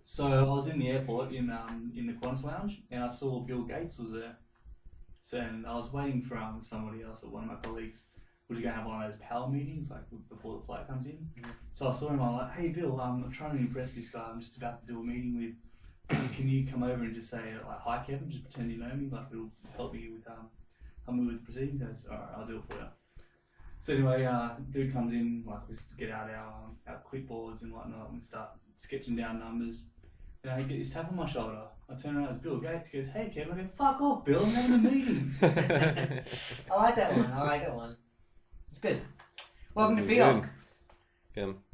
So I was in the airport in the Qantas lounge, and I saw Bill Gates was there. So and I was waiting for somebody else, or one of my colleagues, was going to have one of those power meetings like before the flight comes in. Mm-hmm. So I saw him. I'm like, "Hey Bill, I'm trying to impress this guy. I'm just about to do a meeting with. Can you come over and just say like, hi Kevin? Just pretend you know me. Like it'll help me with help me with the proceedings." He goes, "All right, I'll do it for you." So anyway, dude comes in, like we get out our clipboards and whatnot, and we start sketching down numbers. And I get this tap on my shoulder. I turn around, it's Bill Gates. He goes, "Hey Kevin." I go, "Fuck off, Bill. I'm having a meeting." I like that one. It's good. Welcome to FIAWG.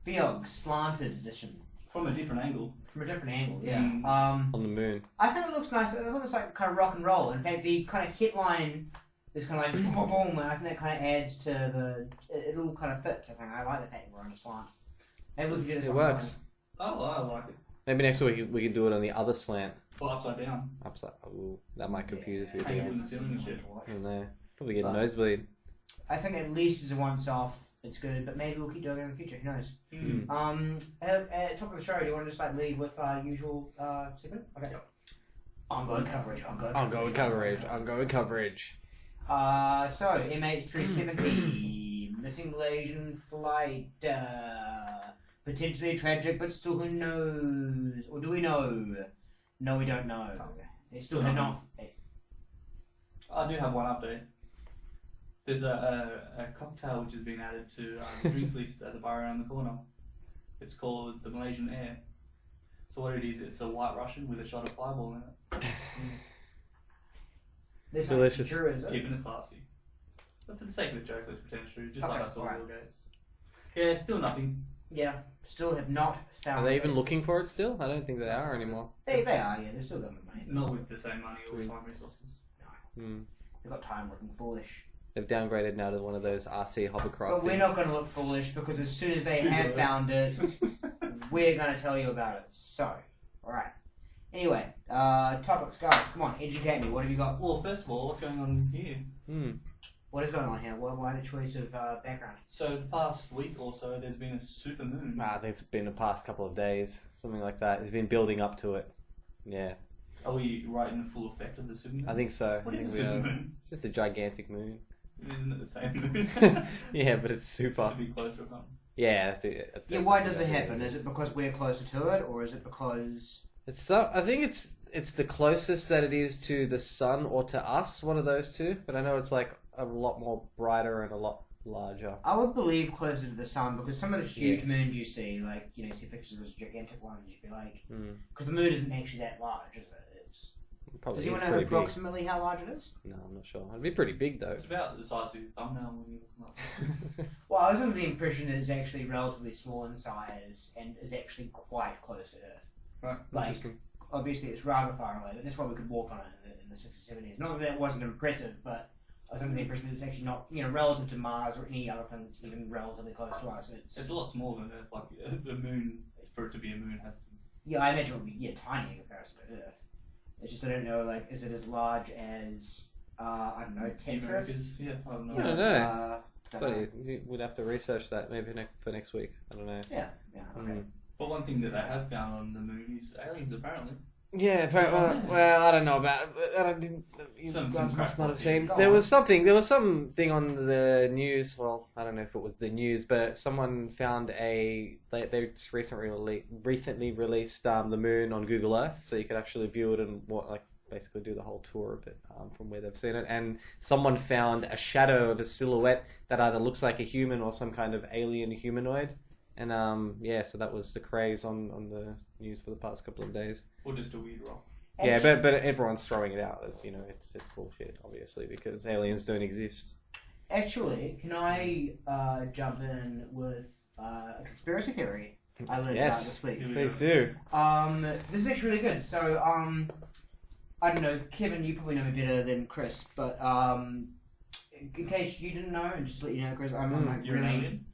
FIAWG Slanted edition. From a different angle, yeah. On the moon. I think it looks nice. It looks like kind of rock and roll. In fact, the kind of headline is kind of like boom, boom, and I think that kind of adds to the. It all kind of fits. I think I like the fact we're on a slant. Maybe we can do this. It works. Oh, I like it. Maybe next week we can do it on the other slant. Or upside down. Oh, that might confuse you. Hang in the ceiling and shit. I don't know. Probably get a nosebleed. I think at least as a once-off, it's good, but maybe we'll keep doing it in the future. Who knows? At top of the show, do you want to just like lead with usual segment? Okay. Yep. Ongoing coverage. So MH370 missing Malaysian flight. Potentially tragic, but still, who knows? Or do we know? No, we don't know. They still have not. I do have one update. There's a cocktail which has been added to the drinks list at the bar around the corner. It's called the Malaysian Air. So what it is, it's a white Russian with a shot of fireball in it. This delicious. True, is it? Keeping it classy. But for the sake of the joke, let's pretend it's true. Just like I saw Bill Gates. Yeah, still nothing. Yeah, still have not found. Are they even looking for it still? I don't think they are anymore. They are, yeah. They're still got money. Not with the same money or time resources. No. They've got time looking foolish. They've downgraded now to one of those RC hovercraft But we're not going to look foolish because as soon as they have found it, we're going to tell you about it. So, alright. Anyway, topics, guys. Come on, educate me. What have you got? Well, first of all, what's going on here? What is going on here? Why the choice of background? So the past week or so, there's been a super moon. I think it's been the past couple of days, something like that. It's been building up to it. Yeah. Are we right in the full effect of the super moon? I think so. What is a super moon? It's just a gigantic moon. Isn't it the same moon? Yeah, but it's super. Just to be closer or something. Yeah, that's it. Yeah, why does it happen? Is it because we're closer to it, or is it because... I think it's the closest that it is to the sun or to us, one of those two. But I know it's like a lot more brighter and a lot larger. I would believe closer to the sun because some of the huge moons you see, like, you see pictures of those gigantic ones, you'd be like... Because the moon isn't actually that large, is it? Probably. Does anyone know approximately how large it is? No, I'm not sure. It'd be pretty big though. It's about the size of your thumbnail when you look them up. Well, I was under the impression that it's actually relatively small in size and is actually quite close to Earth. Right. Like, interesting. Obviously, it's rather far away, but that's why we could walk on it in the 60s, 70s. Not that wasn't impressive, but I was under the impression that it's actually not, relative to Mars or any other thing that's even relatively close to us. It's a lot smaller than Earth. Like a moon, for it to be a moon, has to be. Yeah, I imagine it would be tiny in comparison to Earth. It's just I don't know, like, is it as large as I don't know, Texas? Yeah, I don't know. I don't know. But we'd have to research that maybe for next week. I don't know. Yeah, okay. But one thing that they have found on the moon is aliens, apparently. Yeah, well, I don't know about. You guys must not have seen. There was something on the news. Well, I don't know if it was the news, but someone found they just recently released the moon on Google Earth, so you could actually view it and basically do the whole tour of it from where they've seen it. And someone found a shadow of a silhouette that either looks like a human or some kind of alien humanoid. And so that was the craze on the news for the past couple of days. Or just a weird rock. Yeah, but everyone's throwing it out as it's bullshit, obviously, because aliens don't exist. Actually, can I jump in with a conspiracy theory I learned about this week? Please do. This is actually really good. So I don't know, Kevin, you probably know me better than Chris, but in case you didn't know, and just to let you know, Chris, You're an alien?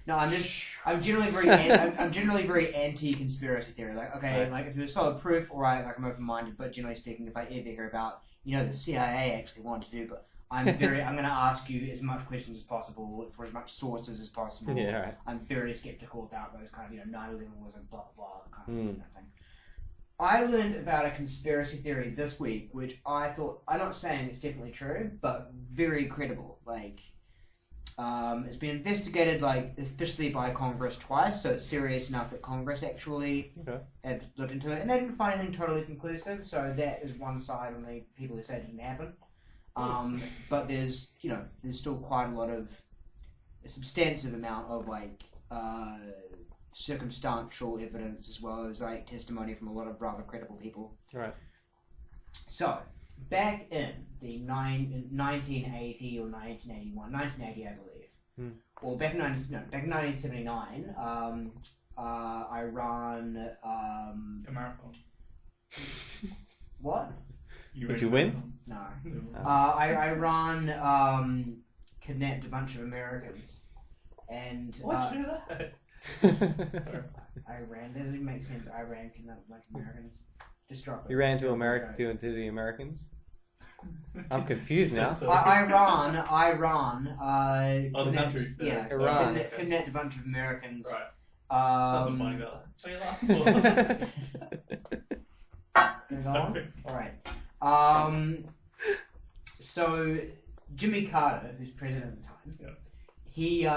No, I'm generally very anti-conspiracy theory. Like, okay, right. Like if there's solid proof, alright, like I'm open-minded. But generally speaking, if I ever hear about, the CIA actually wanted to do, but I'm going to ask you as much questions as possible for as much sources as possible. Yeah, right. I'm very skeptical about those kind of 9/11 was a blah blah blah kind of thing. I learned about a conspiracy theory this week, which I thought, I'm not saying it's definitely true, but very credible. Like, it's been investigated, like, officially by Congress twice, so it's serious enough that Congress actually have looked into it, and they didn't find anything totally conclusive, so that is one side on the people who say it didn't happen. But there's still quite a substantive amount of, like, circumstantial evidence as well as like testimony from a lot of rather credible people. Right. So, back in the 1980 or 1980 I believe, or back in 1979, I ran a marathon. What? Did you win? No. I ran kidnapped a bunch of Americans, and why'd you do that? Iran. That doesn't make sense. Iran kidnapped a bunch of Americans. Just drop it. You ran to into the Americans? I'm confused now. Iran. The country. Yeah, Iran. Kidnapped a bunch of Americans. Right. Something funny about that. Alright. So Jimmy Carter, who's president at the time, he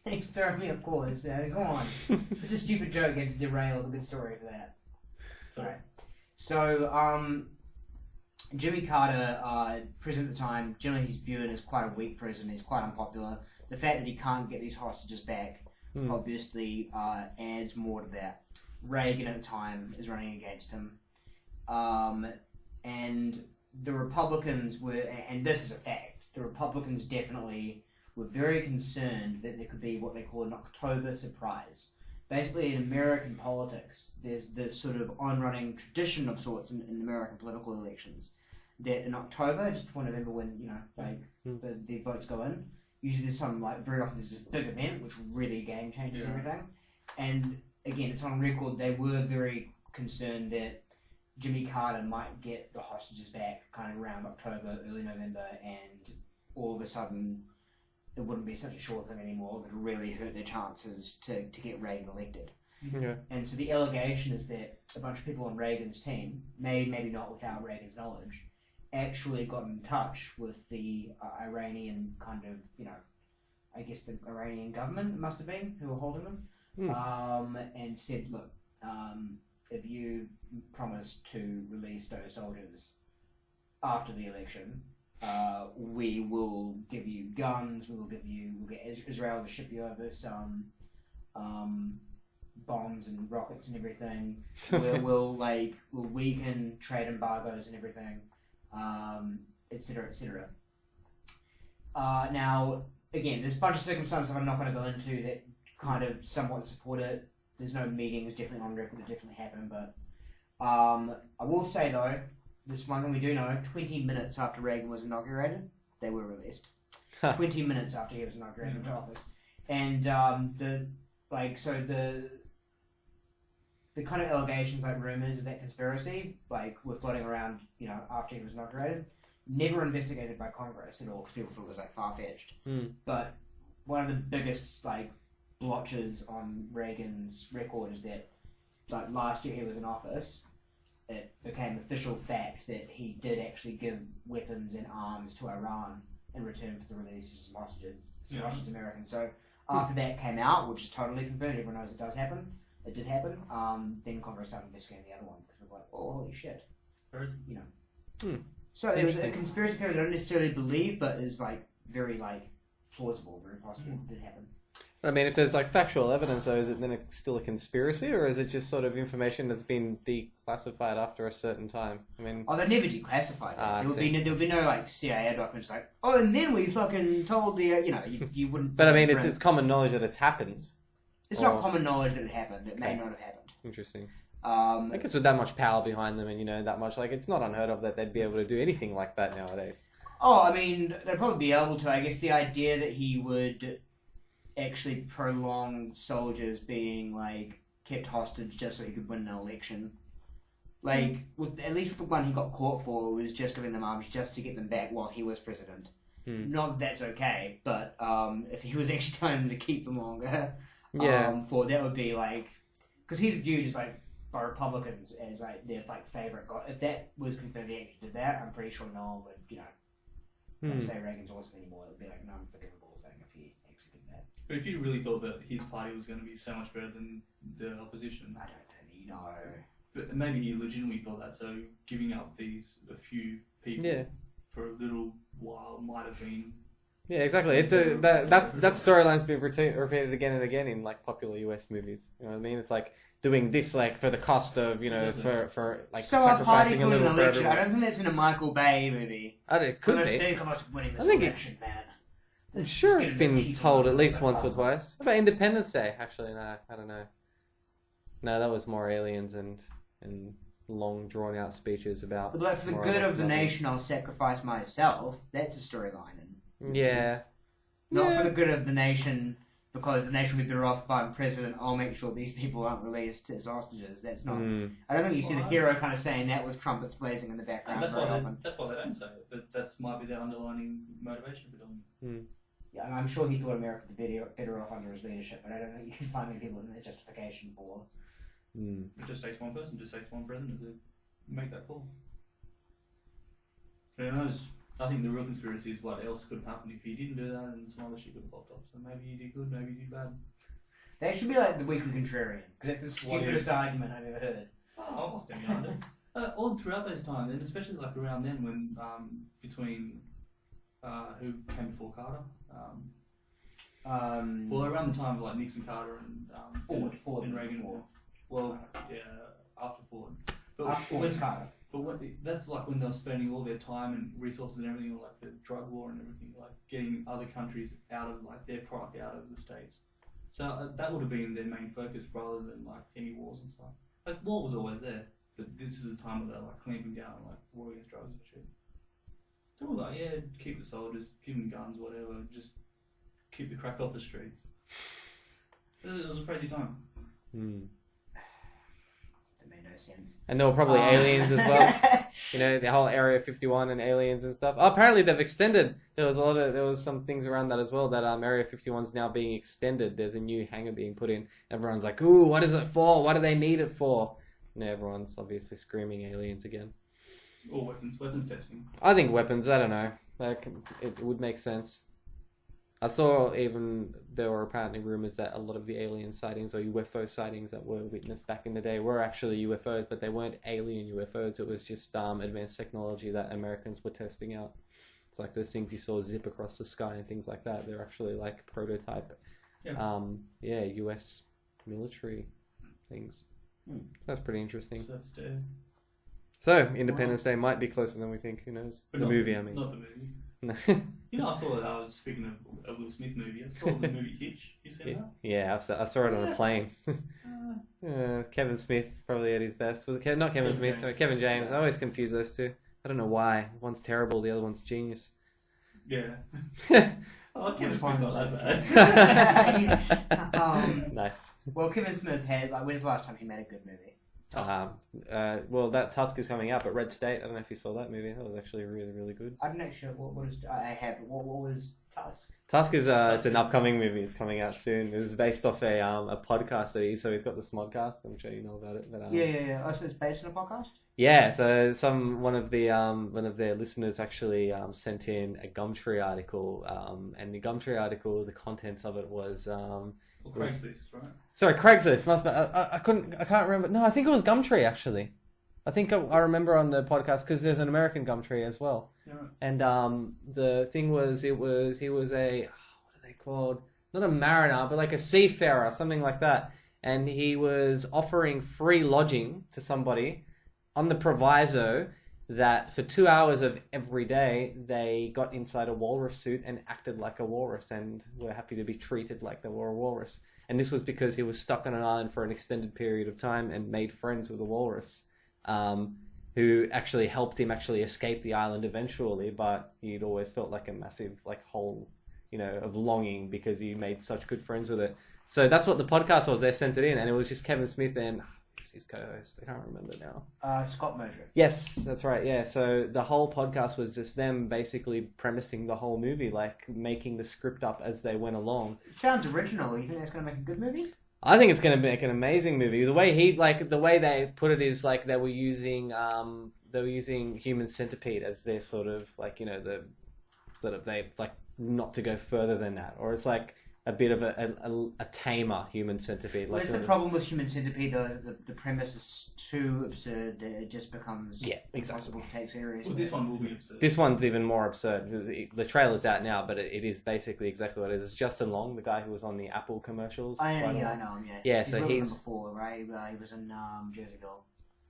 they throw me off course. Go on. It's a stupid joke and to derail a good story for that. Alright. So, Jimmy Carter, president at the time, generally he's viewed as quite a weak president. He's quite unpopular. The fact that he can't get these hostages back obviously adds more to that. Reagan at the time is running against him. And the Republicans were, and this is a fact, the Republicans definitely were very concerned that there could be what they call an October surprise. Basically, in American politics, there's this sort of on-running tradition of sorts in American political elections that in October, just before November, when the votes go in, usually there's very often there's this big event which really game changes everything. And again, it's on record they were very concerned that Jimmy Carter might get the hostages back kind of around October, early November, and all of a sudden it wouldn't be such a short thing anymore. It would really hurt their chances to get Reagan elected. Yeah. And so the allegation is that a bunch of people on Reagan's team, maybe not without Reagan's knowledge, actually got in touch with the Iranian kind of, I guess the Iranian government, it must have been, who were holding them, and said, look, if you promise to release those soldiers after the election, we will give you guns. We'll get Israel to ship you over some bombs and rockets and everything. We'll weaken trade embargoes and everything, etc., etc. Now, again, there's a bunch of circumstances I'm not going to go into that kind of somewhat support it. There's no meetings definitely on record that definitely happened, but I will say though, this one thing we do know, 20 minutes after Reagan was inaugurated, they were released. 20 minutes after he was inaugurated into office. And the kind of allegations, like rumours of that conspiracy, were floating around, after he was inaugurated, never investigated by Congress at all, because people thought it was, far-fetched. But one of the biggest, blotches on Reagan's record is that, last year he was in office, it became official fact that he did actually give weapons and arms to Iran in return for the release of some hostages Americans. So after that came out, which is totally confirmed, everyone knows it does happen, it did happen, then Congress started investigating the other one, because we're like, oh, holy shit. So there was a conspiracy theory that I don't necessarily believe, but is very plausible, very possible, it did happen. I mean, if there's factual evidence, though, is it then still a conspiracy, or is it just sort of information that's been declassified after a certain time? I mean, they never declassified it. There would be no CIA documents and then we fucking told the you wouldn't. But I mean, it's common knowledge that it's happened. It's not common knowledge that it happened. It may not have happened. Interesting. I guess with that much power behind them, and that much, it's not unheard of that they'd be able to do anything like that nowadays. Oh, I mean, they'd probably be able to. I guess the idea that he would actually prolong soldiers being kept hostage just so he could win an election. At least with the one he got caught for, was just giving them arms just to get them back while he was president. Not that that's okay, but if he was actually telling them to keep them longer, that would be because he's viewed as like by Republicans as like their like favorite guy. If that was confirmed, he actually did that. I'm pretty sure no one would, say Reagan's awesome anymore. It would be like an unforgivable thing if he actually did that. But if you really thought that his party was going to be so much better than the opposition, I don't think no. But maybe he legitimately thought that. So giving up a few people for a little while might have been. Yeah, exactly. That storyline's been repeated again and again in like popular US movies. You know what I mean? It's like doing this like for the cost of for like so sacrificing a little an for election. everyone. I don't think that's in a Michael Bay movie. It could be. Sake of us winning this election, man. I'm sure it's been told at least once or twice. What about Independence Day? Actually, no, I don't know. No, that was more aliens and long drawn out speeches about. But like for the good of the nation, I'll sacrifice myself. That's a storyline. Not for the good of the nation, because the nation will be better off if I'm president. I'll make sure these people aren't released as hostages. That's not. I don't think you see the hero kind of saying that with trumpets blazing in the background. That's why they don't say it. But that might be their underlining motivation for doing it. Yeah, and I'm sure he thought America would be better off under his leadership, but I don't know you can find many people in their justification for. It just takes one person, just takes one president to make that call. Who knows? I think the real conspiracy is what else could have happened if he didn't do that and some other shit could have popped up. So maybe he did good, maybe he did bad. They should be like the Weekly Contrarian, because that's the stupidest argument I've ever heard. Oh, I'll stand behind it. All throughout those times, and especially like around then when between who came before Carter? Well, around the time of like Nixon, Carter, and Ford and Reagan. Well, yeah, after Ford. But after Carter. But that's like when they were spending all their time and resources and everything on like the drug war and everything, like getting other countries out of like their product out of the States. So that would have been their main focus rather than like any wars and stuff. Like war was always there, but this is a time where they're like clamping down on like war against drugs and shit. So we're like, yeah, keep the soldiers, give them guns, whatever, just keep the crack off the streets. It was a crazy time. Made no sense. And there were probably aliens as well. You know, the whole Area 51 and aliens and stuff. Oh, apparently they've extended. There was some things around that as well, that Area 51 is now being extended. There's a new hangar being put in. Everyone's like, ooh, what is it for? What do they need it for? And everyone's obviously screaming aliens again. Or weapons testing. I think weapons, I don't know. Like, it would make sense. I saw even there were apparently rumors that a lot of the alien sightings or UFO sightings that were witnessed back in the day were actually UFOs, but they weren't alien UFOs. It was just advanced technology that Americans were testing out. It's like those things you saw zip across the sky and things like that. They're actually like prototype, US military things. That's pretty interesting. So Independence Day might be closer than we think. Who knows? But the movie, I mean. Not the movie. You know, I saw speaking of a Will Smith movie, I saw the movie Hitch. You seen that? Yeah, I saw it on a plane. Kevin Smith probably at his best. Was it not Kevin Smith? Sorry, Kevin James. I always confuse those two. I don't know why. One's terrible, the other one's genius. Yeah. Oh, Kevin Smith's not that bad. Nice. Well, Kevin Smith had, like, when's the last time he made a good movie? Well, that Tusk is coming out, but Red State, I don't know if you saw that movie. That was actually really, really good. I don't actually know what was Tusk? Tusk is it's an upcoming movie. It's coming out soon. It was based off a podcast that he's got the Smodcast. I'm sure you know about it. But, yeah. Oh, so it's based on a podcast? Yeah. So one of their listeners actually sent in a Gumtree article, and the Gumtree article, the contents of it was. Craigslist, right? Sorry, Craigslist. Must be, I can't remember. No, I think it was Gumtree actually. I think I remember on the podcast because there's an American Gumtree as well. Yeah, right. And the thing was, he was a what are they called? Not a mariner, but like a seafarer, something like that. And he was offering free lodging to somebody on the proviso that for 2 hours of every day they got inside a walrus suit and acted like a walrus and were happy to be treated like they were a walrus. And this was because he was stuck on an island for an extended period of time and made friends with a walrus, who actually helped him actually escape the island eventually, but he'd always felt like a massive hole, of longing because he made such good friends with it. So that's what the podcast was. They sent it in and it was just Kevin Smith and his co-host. I can't remember now. Scott Mosier. Yes, that's right. Yeah. So the whole podcast was just them basically premising the whole movie, like making the script up as they went along. It sounds original. You think that's going to make a good movie? I think it's going to make an amazing movie. The way the way they put it is like they were using Human Centipede as their sort of like, you know, the sort of they like not to go further than that, or it's like a bit of a tamer Human Centipede. Like what's the problem with Human Centipede though? The premise is too absurd that it just becomes impossible to take seriously. Well, this one will be absurd. This one's even more absurd. The trailer's out now, but it is basically exactly what it is. It's Justin Long, the guy who was on the Apple commercials. I know him. Yeah, so he's before, right? He was in Jersey Girl.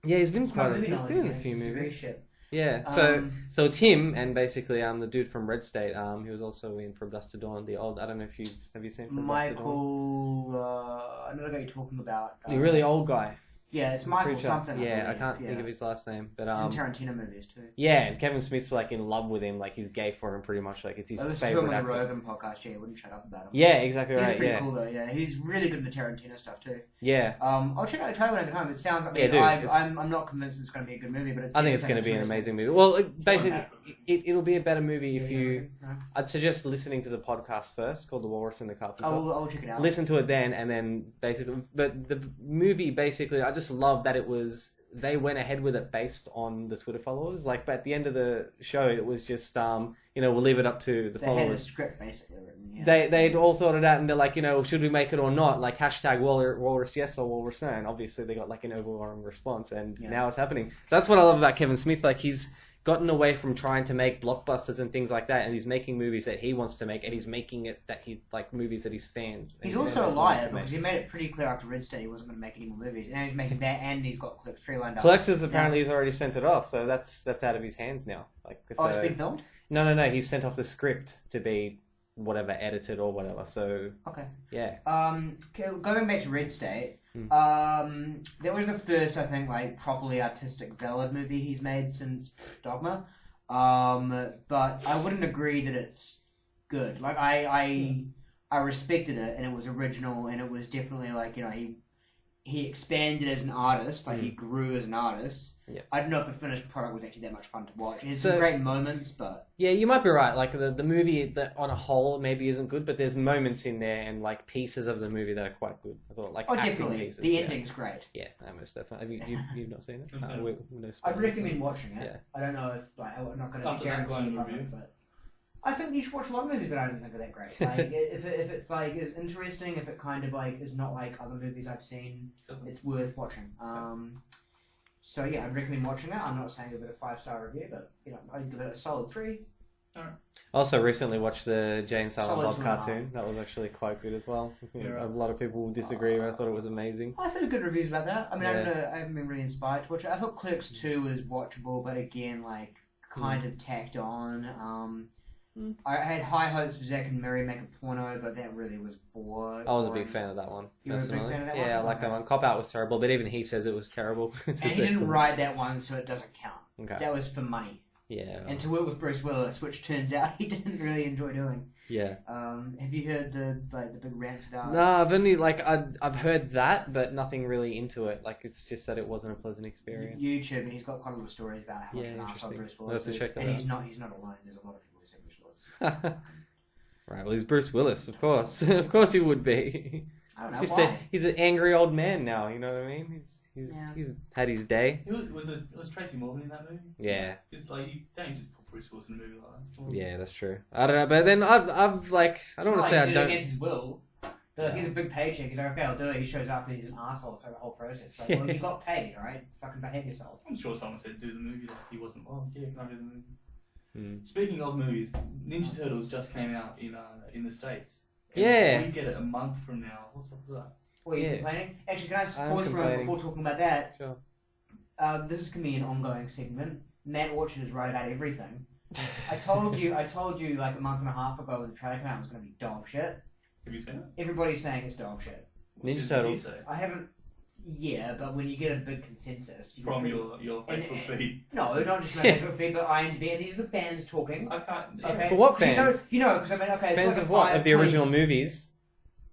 Yeah, he's been in a few movies. Yeah, so it's him and basically the dude from Red State. He was also in From Dusk to Dawn. The old, I don't know if have you seen From Dusk to Dawn? I know the guy you're talking about. The really old guy. Yeah, it's Michael something. Yeah, I can't think of his last name, but he's in Tarantino movies too. Yeah, and Kevin Smith's like in love with him, like he's gay for him pretty much, like it's his favorite actor. I listened to him on the Rogan podcast. Yeah, he wouldn't shut up about him. Yeah, exactly right. He's pretty cool though. Yeah, he's really good in the Tarantino stuff too. Yeah. I'll check out the trailer when I get home. It sounds. I'm not convinced it's going to be a good movie, but I think it's going to be an amazing movie. Well, basically, it'll be a better movie if you. I'd suggest listening to the podcast first, called The Walrus and the Carpenter. I'll check it out. Listen to it then, and then basically, but the movie basically, I just love that it was. They went ahead with it based on the Twitter followers. Like, but at the end of the show, it was just, we'll leave it up to the followers. They had a script basically written. Yeah. They'd all thought it out, and they're like, should we make it or not? Like, hashtag Walrus yes or Walrus no. And obviously, they got like an overwhelming response, and now it's happening. So that's what I love about Kevin Smith. Like, he's gotten away from trying to make blockbusters and things like that, and he's making movies that he wants to make, and he's making it that he like movies that he's fans. He's also a liar because he made it pretty clear after Red State he wasn't going to make any more movies, and he's making that, and he's got Clerks 3 lined up. Clerks is apparently he's already sent it off, so that's out of his hands now. Like, so, it's been filmed? No. He's sent off the script to be whatever edited or whatever. So okay, yeah. Going back to Red State. That was the first, I think, like properly artistic, valid movie he's made since Dogma. But I wouldn't agree that it's good. Like I respected it, and it was original, and it was definitely like he expanded as an artist, like he grew as an artist. Yeah. I don't know if the finished product was actually that much fun to watch. It's some great moments, but yeah, you might be right. Like the movie that on a whole maybe isn't good, but there's moments in there and like pieces of the movie that are quite good. I thought like definitely pieces, the ending's great. Yeah, most definitely. Have you've not seen it? I'd recommend watching it. Yeah. I don't know if I'm not going to guarantee review, but I think you should watch a lot of movies that I don't think are that great. Like if it like is interesting, if it kind of like is not like other movies I've seen, it's worth watching. So yeah, I'd recommend watching that. I'm not saying give it a 5-star review, but I'd give it a solid 3. Alright. I also recently watched the Jay and Silent Bob cartoon. That was actually quite good as well. A lot of people will disagree, but I thought it was amazing. I've heard good reviews about that. I mean, I don't know, I haven't been really inspired to watch it. I thought Clerks 2 was watchable, but again, like kind of tacked on. I had high hopes for Zack and Miri make a porno, but that really was bored. I was a big fan of that one. You were a big fan of that one? Yeah, I like that one. Cop Out was terrible, but even he says it was terrible. And he didn't write that one, so it doesn't count. Okay. That was for money. Yeah. And to work with Bruce Willis, which turns out he didn't really enjoy doing. Yeah. Have you heard the big rants about? No, I've only I've heard that, but nothing really into it. Like it's just that it wasn't a pleasant experience. YouTube, he's got quite a lot of stories about how much an arsehole Bruce Willis is, and he's not alone. There's a lot of people who say Bruce Willis. Right, well, he's Bruce Willis, of course. Of course he would be. I don't know why. He's an angry old man now, you know what I mean? He's had his day. Was Tracy Morgan in that movie? Yeah. It's like, you don't just put Bruce Willis in a movie like that. Yeah, that's true. I don't know, but then I've like, I don't want to say I don't... against his will. But he's a big paycheck. He's like, okay, I'll do it. He shows up and he's an asshole through the whole process. Like, well, you got paid, alright? Fucking behave yourself. I'm sure someone said do the movie. Like, he wasn't, yeah, can I do the movie? Speaking of movies, Ninja Turtles just came out in the States. And we get it a month from now. What's up with that? Well, you're complaining? Actually, can I pause for a moment before talking about that? Sure. This is going to be an ongoing segment. Matt Orchard is right about everything. I told you like a month and a half ago when the trailer came out it was going to be dog shit. Have you seen it? Everybody's saying it's dog shit. Ninja Turtles. I haven't. Yeah, but when you get a big consensus from your Facebook feed. No, not just my Facebook feed, but IMDb. And these are the fans talking. I can't. Okay. But what fans? Because I mean, okay. Fans like of what? Of the original movies?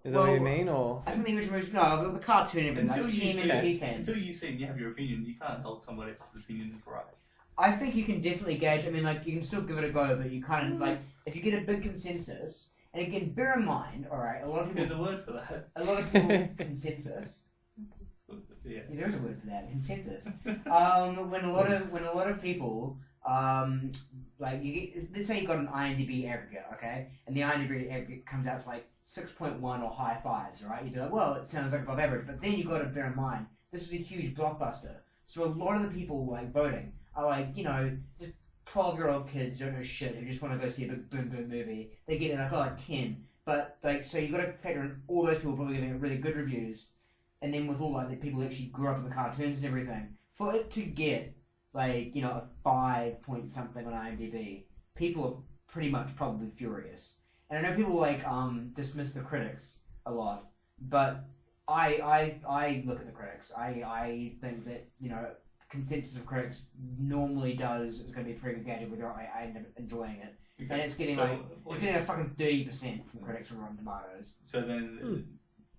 Is that what you mean, or? I think the original movies. No, the cartoon and everything. Like TMNT fans. Until you see and you have your opinion, you can't hold someone else's opinion is right. I think you can definitely gauge. I mean, like you can still give it a go, but you kind of like if you get a big consensus. And again, bear in mind, all right, a lot of people. There's a word for that. A lot of people consensus. Yeah. There is a word for that, consensus. When a lot of people like you get, let's say you got an IMDb aggregate, okay, and the IMDb aggregate comes out to like 6.1 or high fives, right? You'd be like, well, it sounds like above average, but then you got to bear in mind this is a huge blockbuster, so a lot of the people like voting are like, you know, just 12-year-old kids don't know shit who just want to go see a big boom boom movie. They get it like, oh, 10, but like, so you got to factor in all those people probably giving it really good reviews. And then with all like the people who actually grew up with the cartoons and everything, for it to get like, you know, a 5 point something on IMDb, people are pretty much probably furious. And I know people like dismiss the critics a lot, but I look at the critics. I think that, you know, consensus of critics normally is going to be pretty good gauge whether I end up enjoying it. Okay. And it's getting it's getting a fucking 30% from critics from Rotten Tomatoes. So then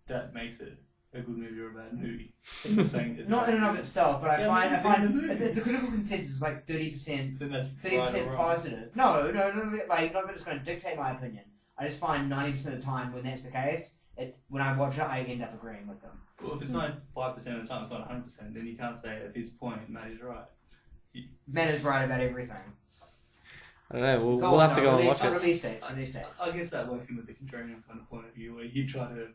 that makes it a good movie or a bad movie. You're saying it's not in and of itself, but I find if the critical consensus is like 30%, then that's 30% right positive. No, like not that it's going to dictate my opinion. I just find 90% of the time when that's the case, when I watch it, I end up agreeing with them. Well, if it's 95% of the time, it's not 100%. Then you can't say at this point Matt is right. Matt is right about everything. I don't know. We'll have to go and watch it. Release date. I guess that works in with the contrarian kind of point of view, where you try to.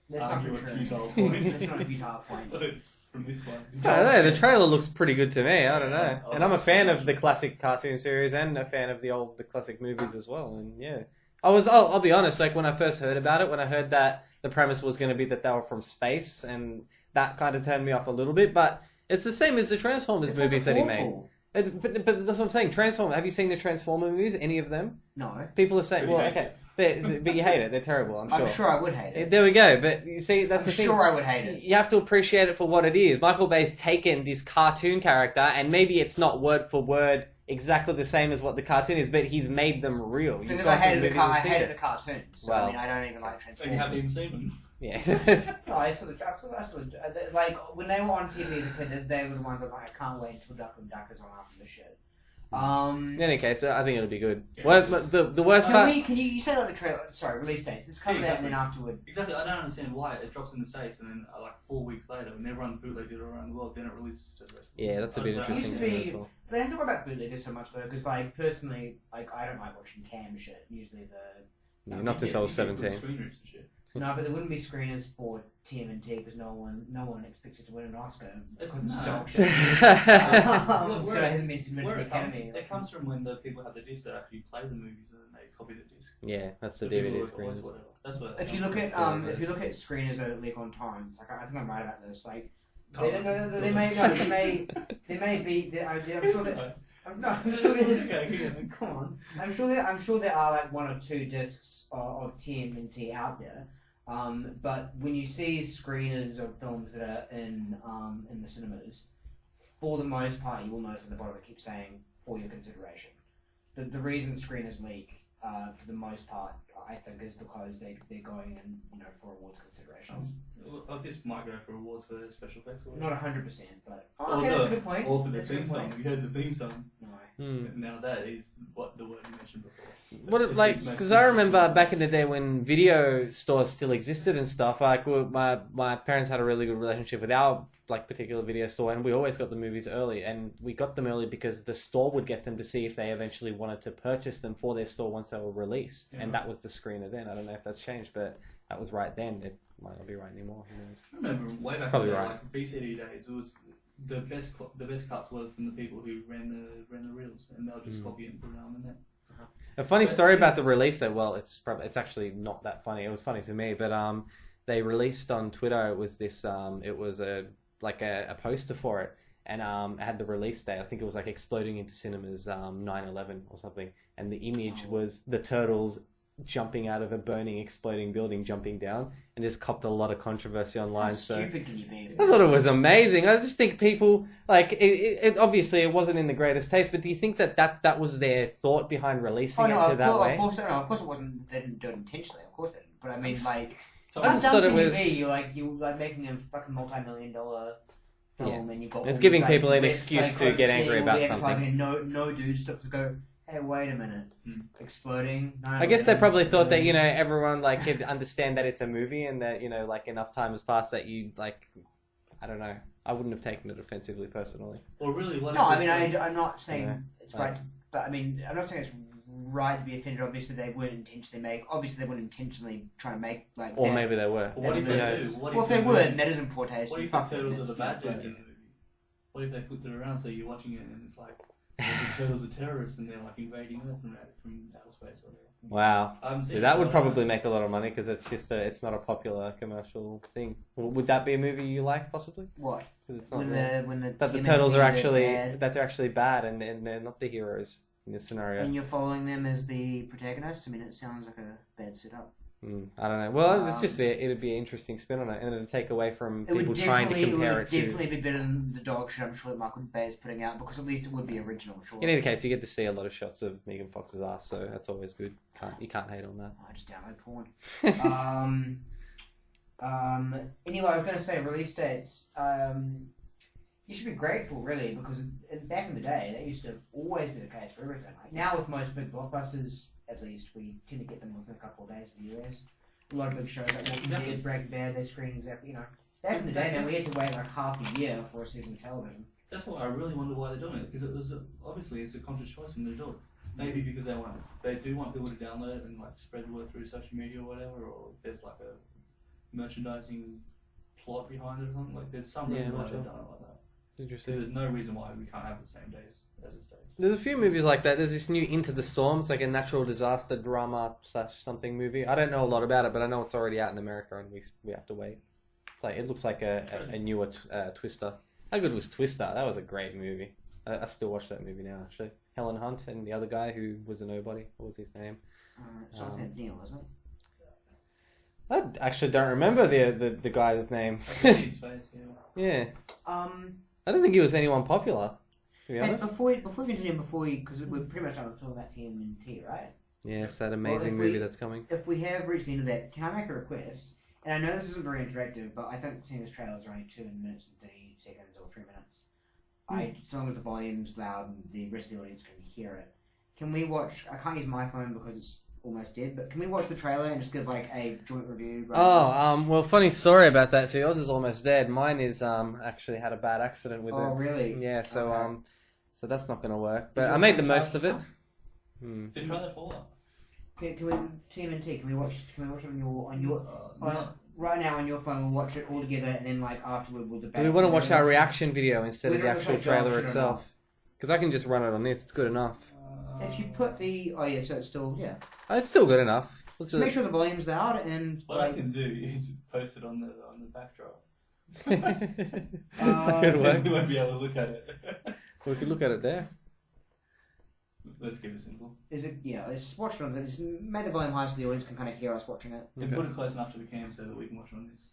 That's argue not a futile point. That's not a futile point. But it's from this point. I don't know. The trailer looks pretty good to me. I don't know. And I'm a fan of the classic cartoon series and a fan of the classic movies as well. And yeah, I'll be honest. Like when I first heard about it, when I heard that the premise was going to be that they were from space, and that kind of turned me off a little bit. But it's the same as the Transformers movies that he made. But that's what I'm saying. Transformers. Have you seen the Transformer movies? Any of them? No. People are saying, well, okay. But you hate it. They're terrible, I'm sure. I'm sure I would hate it. There we go. But you see, that's the thing. I'm sure I would hate it. You have to appreciate it for what it is. Michael Bay's taken this cartoon character, and maybe it's not word for word exactly the same as what the cartoon is, but he's made them real. Because I hated the cartoons. So I mean, I don't even like Transformers. So you haven't even seen them? Yeah. No, I saw like when they were on TV as a kid, they were the ones that like, I can't wait until Duck and Duck is on after this shit. In any case, I think it'll be good. Yeah. The worst part... Can you say like the trailer? Sorry, release dates. It's coming out and then afterward. Exactly. I don't understand why it drops in the States and then like 4 weeks later, when everyone's bootlegged it around the world, then it releases to the rest of the world. Yeah, that's a bit interesting to me as well. They have to worry about bootleggers so much though, because like personally, like I don't like watching cam shit. Usually not since I was 17. No, but there wouldn't be screeners for TMNT because no one expects it to win an Oscar because it's dog shit. So it hasn't been submitted to the Academy. It comes from when the people have the disc that actually play the movies and then they copy the disc. Yeah, that's the DVD screeners. That's what. If you look at screeners that leak on torrents, like I think I'm right about this. Like they may be. I'm sure that. I'm sure there's. Come on. I'm sure there are like 1 or 2 discs of TMNT out there. But when you see screeners of films that are in the cinemas, for the most part, you will notice at the bottom it keeps saying for your consideration. The reason screeners leak, for the most part, I think, is because they're going in, for awards considerations. This might go for awards for special effects. Or not 100%, but that's a good point. Or for the theme song. You heard the theme song. No. Now that is what the word you mentioned before. Because I remember back in the day when video stores still existed and stuff. Like my parents had a really good relationship with our particular video store, and we always got the movies early. And we got them early because the store would get them to see if they eventually wanted to purchase them for their store once they were released. Yeah. And that was the screener then. I don't know if that's changed, but that was right then. It might not be right anymore. Who knows? I remember way back in the like VCD days, it was the best cuts were from the people who ran the reels, and they'll just copy it and put it on the net. A funny story about the release though. Well, it's actually not that funny. It was funny to me, but they released on Twitter. It was this. It was a poster for it, and it had the release date. I think it was like exploding into cinemas 9/11 or something, and the image was the turtles jumping out of a burning, exploding building, jumping down, and just copped a lot of controversy online. How stupid can you be? I thought it was amazing. I just think people it obviously it wasn't in the greatest taste, but do you think that was their thought behind releasing it that way? Of course it wasn't. They didn't do it intentionally. Of course they didn't. But I mean, like, I just thought it was. You making a fucking multi-million-dollar film, and you got. It's giving people an excuse to get angry about something. And no dude stops to go. hey, wait a minute, exploding. I guess they probably thought that, you know, everyone like could understand that it's a movie and that, you know, like enough time has passed that you like, I don't know. I wouldn't have taken it offensively personally. Or really, what? No, I mean, I'm not saying Yeah. it's right, but I mean, I'm not saying it's right to be offended. Obviously, they wouldn't intentionally try to make like. Or maybe they were. What if they do? Well, if they would, that isn't poor taste. What if the turtles are the bad dudes in the movie? What if they flipped it around so you're watching it and it's like the turtles are terrorists and they're like invading Earth from outer space or whatever? Wow. I haven't seen Yeah, it, that so would I don't probably know. make a lot of money because it's just it's not a popular commercial thing. Would that be a movie you like possibly? What? Because it's not When the that the TMNT turtles are they're actually bad, that they're actually bad and they're not the heroes in this scenario. and you're following them as the protagonist. I mean, it sounds like a bad setup. I don't know. Well, it's just it'd be an interesting spin on it, and it'd take away from people trying to compare it to. Definitely be better than the dog shit I'm sure that Michael Bay is putting out, because at least it would be original. Sure. In any case, you get to see a lot of shots of Megan Fox's ass, so that's always good. You can't hate on that. I just download porn. Anyway, I was going to say release dates. You should be grateful, really, because back in the day, that used to always be the case for everything. Like now, with most big blockbusters, at least, we tend to get them within a couple of days in the US. A lot of big shows like Walking Dead, Breaking Bad, they screen exactly. You know, back in the day, man, we had to wait like half a year for a season of television. That's why I really wonder why they're doing it, because obviously it's a conscious choice when they do it. Maybe because they do want people to download it and like spread the word through social media or whatever, or if there's like a merchandising plot behind it or something. Like there's some reason why they've done it like that. Interesting. Because there's no reason why we can't have the same days as it stays. There's a few movies like that. There's this new Into the Storm. It's like a natural disaster drama / something movie. I don't know a lot about it, but I know it's already out in America and we have to wait. It's like it looks like a newer Twister. How good was Twister? That was a great movie. I still watch that movie now, actually. Helen Hunt and the other guy who was a nobody. What was his name? So it's Neil, isn't it? I actually don't remember the guy's name. I can see his face, yeah. Yeah. I don't think he was anyone popular, to be And honest. before we continue, because we're pretty much done with talking about TMNT, right? Yes, that amazing movie that's coming. If we have reached the end of that, can I make a request? And I know this isn't very interactive, but I think seeing this trailer is only 2 minutes and 30 seconds or 3 minutes. So long as the volume's loud and the rest of the audience can hear it. Can we watch? I can't use my phone because it's almost dead, but can we watch the trailer and just give like a joint review? Well, funny story about that. So yours is almost dead. Mine is actually had a bad accident with it. Oh, really? Yeah. So Okay. so that's not going to work. But I made the most of it. Did you try that for what? Can we TMNT? Can we watch it on your No. right now on your phone? We'll watch it all together, and then like afterward we'll debate. We want to watch our reaction video instead of the Whether it actual looks like dog trailer shit or itself. Because I can just run it on this. It's good enough. If you put the so it's still It's still good enough. Let's make sure the volume's loud and What I can do is post it on the backdrop. Good work. You won't be able to look at it. We could look at it there. Let's keep it simple. Is it? Yeah, let's watch it on this. Make the volume high so the audience can kind of hear us watching it. And put it close enough to the cam so that we can watch it on this.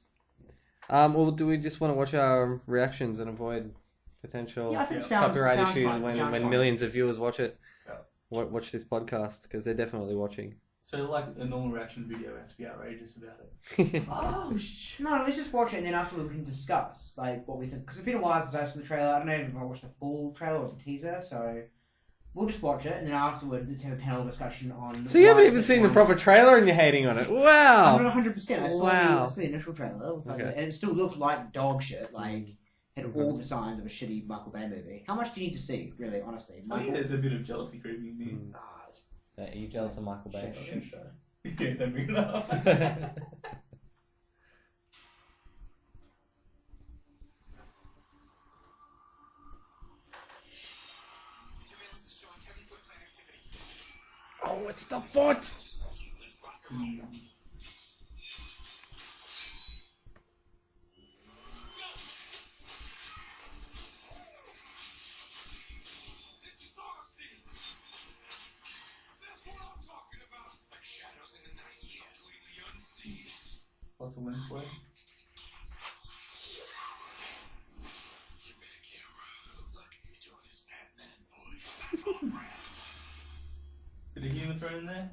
Well, do we just want to watch our reactions and avoid potential Yeah, I think copyright sounds issues fine, when fine. millions of viewers watch it? Yeah. Watch this podcast because they're definitely watching. So, like a normal reaction video, we have to be outrageous about it. Oh, No, let's just watch it and then afterward we can discuss like what we think. Because it's been a while since I saw the trailer. I don't know if I watched the full trailer or the teaser, so we'll just watch it and then afterward let's have a panel discussion on. So you haven't why even this seen the one- proper trailer and you're hating on it. Wow. I'm not 100%. I saw Wow. the initial trailer, with, like, Okay. and it still looked like dog shit. Like had all the signs of a shitty Michael Bay movie. How much do you need to see, really, honestly? I think Michael? there's a bit of jealousy creeping in me. Ah, it's Are you jealous of Michael Bay? shit show. Yeah, don't bring it up. Oh, it's the foot! Lots of wind spray. Did you hear me thrown in there?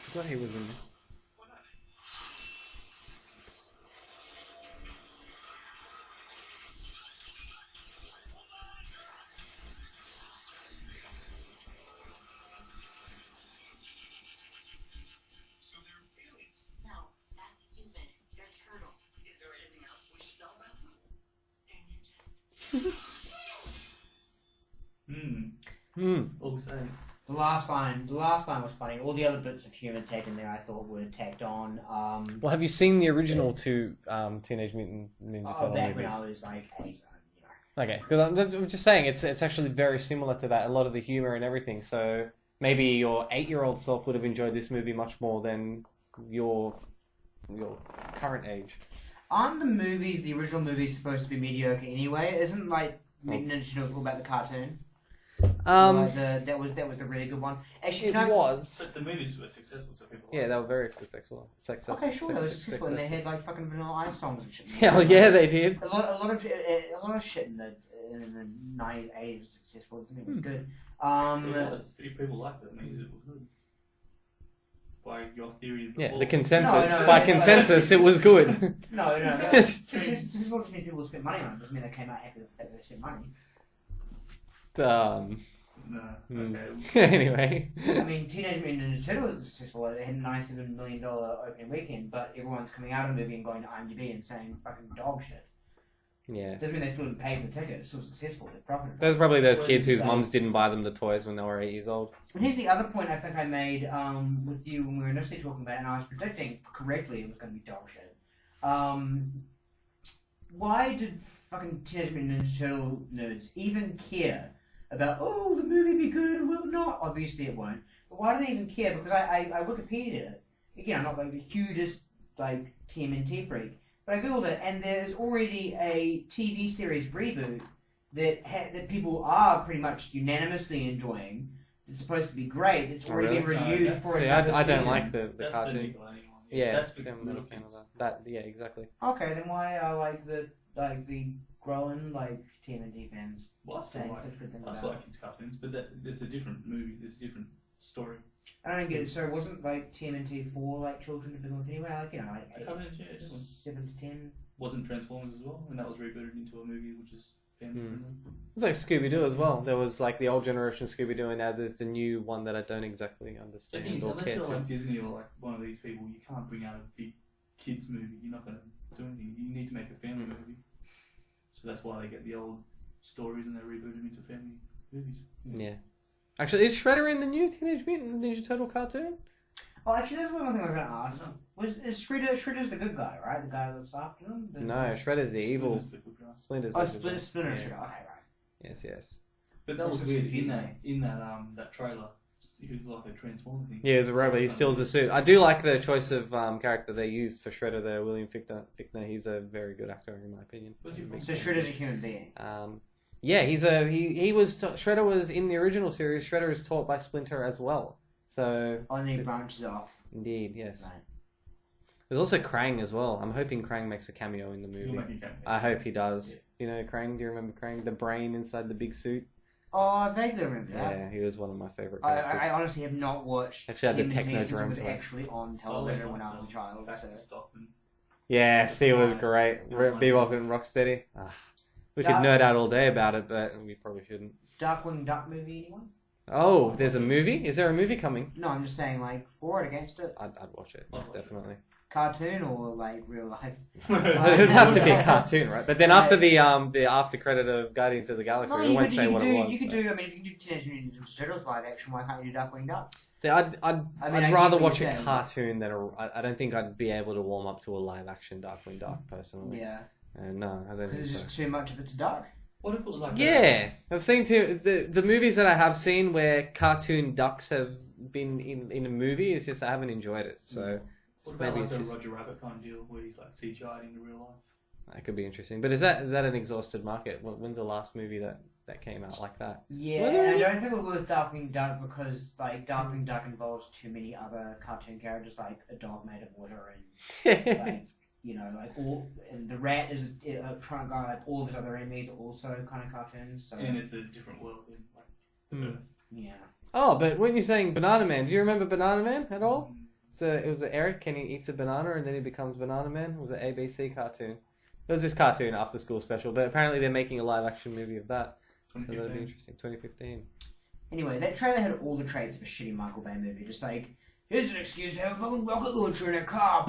forgot he was in this. Also, The last line was funny. All the other bits of humour taken there, I thought were tacked on. Well, have you seen the original two Teenage Mutant Ninja Turtle back movies? when I was like 8, you know. Okay, because I'm just saying it's actually very similar to that. A lot of the humor and everything. So maybe your 8-year-old self would have enjoyed this movie much more than your current age. Aren't the original movies supposed to be mediocre anyway? Isn't like Mutant Ninja Turtles all about the cartoon? That was the really good one. Actually, was. But the movies were successful, so people. Yeah, they were very successful. Okay, sure, they were successful, and they had like fucking Vanilla Ice songs and shit. Hell yeah, they did. A lot of shit in the 90s, 80s was successful. It was good. People liked it. It was good. By your theory. The consensus. By consensus, it was good. No. Successful doesn't mean people spent money on it. Doesn't mean they came out happy with the fact that they spent money. No. Okay. Anyway. I mean, Teenage Mutant Ninja Turtles was successful. It had a $97 million opening weekend, but everyone's coming out of the movie and going to IMDb and saying fucking dog shit. Yeah. Doesn't mean they still didn't pay for the ticket. It's still successful. They profited. There's probably those kids whose mums didn't buy them the toys when they were 8 years old. And here's the other point I think I made with you when we were initially talking about it, and I was predicting correctly it was going to be dog shit. Why did fucking Teenage Mutant Ninja Turtle nerds even care about, the movie be good or will it not? Obviously it won't. But why do they even care? Because I Wikipedia'd it. Again, I'm not like the hugest like TMNT freak, but I googled it, and there's already a TV series reboot that people are pretty much unanimously enjoying. It's supposed to be great. It's already been renewed for another I don't season. like the cartoon. Yeah, that's I'm not a fan of that. Yeah, exactly. Okay, then why are like the growing like TMNT fans saying such good things about it? I like kids' cartoons, but there's a different movie. There's a different story. I don't get it. So wasn't like TMNT for like children to begin with anyway? Like Cartoons, 7 to 10. Wasn't Transformers as well, and that was rebooted into a movie which is family friendly. It's like Scooby-Doo as well. There was like the old generation Scooby-Doo, and now there's the new one that I don't exactly understand or unless care you're to. like Disney or like one of these people, you can't bring out a big kids movie. You're not going to do anything. You need to make a family movie. So that's why they get the old stories and they reboot them into family movies. Yeah. Actually, is Shredder in the new Teenage Mutant Ninja Turtle cartoon? Oh, actually, there's one thing I was going to ask. Is Shredder's the good guy, right? The guy that looks after them? No, Shredder's the evil. Splinter's Splinter's Splinter Shredder. Okay, right. Yes. But that was weird in that trailer. He was like a transformer thing. Yeah, as a robot, he steals the suit. I do like the choice of character they used for Shredder there, William Fichtner. He's a very good actor in my opinion. So Shredder's a human being. Yeah, Shredder was in the original series. Shredder is taught by Splinter as well. So only branches off. Indeed, yes. Right. There's also Krang as well. I'm hoping Krang makes a cameo in the movie. I hope he does. Yeah. You know Krang? Do you remember Krang? The brain inside the big suit. Oh, I vaguely remember that. Yeah, he was one of my favourite characters. I honestly have not watched actually had the techno since it was drums actually on television when I was a child. Yeah, see, it was great. Bebop and Rocksteady. We could nerd out all day about it, but we probably shouldn't. Darkwing Duck movie, anyone? Oh, there's a movie? Is there a movie coming? No, I'm just saying, like, for it, against it. I'd watch it, most definitely. Cartoon or, like, real life? It would have to be a cartoon, right? But then after the after credit of Guardians of the Galaxy, it won't say what it was. You could do, I mean, if you can do Teenage Mutant Ninja Turtles live action, why can't you do Darkwing Duck? See, I'd rather watch a cartoon than I don't think I'd be able to warm up to a live action Darkwing Duck, personally. Yeah. No, I don't think so. Because it's just too much of it's dark. What if it was like I've seen the movies that I have seen where cartoon ducks have been in a movie. It's just I haven't enjoyed it. So what about like a Roger Rabbit kind of deal where he's like CGI'd into real life? That could be interesting. But is that an exhausted market? When's the last movie that came out like that? Yeah, and I don't think it was Darkwing Duck because like Darkwing Duck involves too many other cartoon characters, like a dog made of water and like. You know, like and the rat is a trunk guy. Like all of his other enemies are also kind of cartoons. So. And it's a different world than like the Earth. Yeah. Oh, but weren't you saying Banana Man? Do you remember Banana Man at all? So it was Eric and he eats a banana and then he becomes Banana Man. It was an ABC cartoon. It was this cartoon after school special, but apparently they're making a live action movie of that. So that'd be interesting. 2015. Anyway, that trailer had all the traits of a shitty Michael Bay movie. Just like, here's an excuse to have a fucking rocket launcher in a car.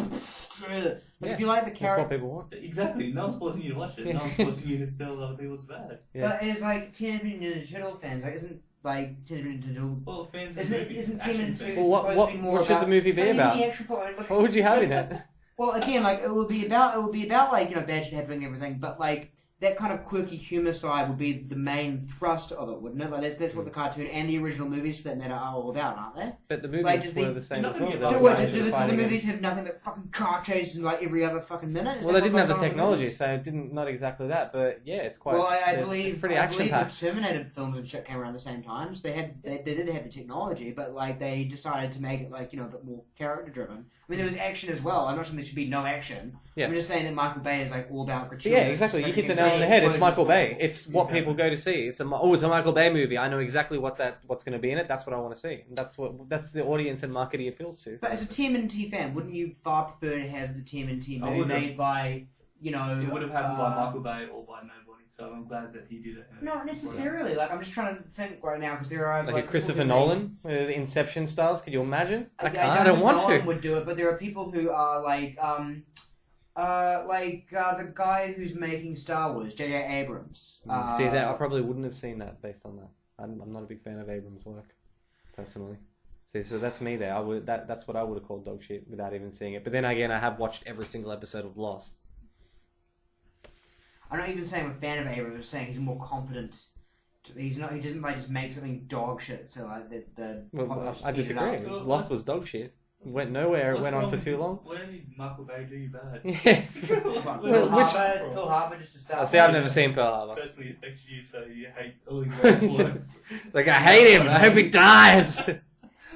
Like, if you like the character... That's what people want. Exactly. No one's forcing you to watch it. No one's forcing you to tell other people it's bad. Yeah. But it's like Teenage Mutant Ninja Turtle fans. Like, isn't like Teenage Mutant Ninja Turtle... Well, fans isn't Teenage Mutant Well, what should the movie be about? What would you have in it? Well, again, like it would be about like, you know, bad shit happening and everything, but like that kind of quirky humor side would be the main thrust of it, wouldn't it? Like that's what the cartoon and the original movies, for that matter, are all about, aren't they? But the movies were the same as well. Do the movies have nothing but fucking car chases like every other fucking minute? Well, they didn't have the technology, so it didn't, not exactly that. But yeah, it's quite. Well, I believe the Terminator films and shit came around the same time. So they did have the technology, but like they decided to make it like, you know, a bit more character driven. I mean, there was action as well. I'm not saying there should be no action. Yeah. I'm just saying that Michael Bay is like all about gratuitous. Yeah, exactly. You hit the nail on the head. It's Michael Bay. It's what people go to see. It's a Michael Bay movie. I know exactly what's going to be in it. That's what I want to see. And that's the audience and market he appeals to. But as a TMNT fan, wouldn't you far prefer to have the TMNT movie made by, you know... It would have happened by Michael Bay or by nobody. So I'm glad that he did it. Not necessarily. Like, I'm just trying to think right now because there are like a Christopher Nolan, Inception styles. Could you imagine? I don't want to. Nolan would do it, but there are people who are like the guy who's making Star Wars, J.J. Abrams. See that? I probably wouldn't have seen that based on that. I'm not a big fan of Abrams' work, personally. See, so that's me there. That's what I would have called dog shit without even seeing it. But then again, I have watched every single episode of Lost. I'm not even saying I'm a fan of Abrams. I'm saying he's more competent. He doesn't like just make something dog shit. So like I disagree. Lost was dog shit. It went nowhere. It went on for too long. Why did Michael Bay do you bad? Yeah. Pearl Harbor just to start. See, I've never seen Pearl Harbor. Personally affects you, so you hate all his work. Like, I hate him. I hope he dies. I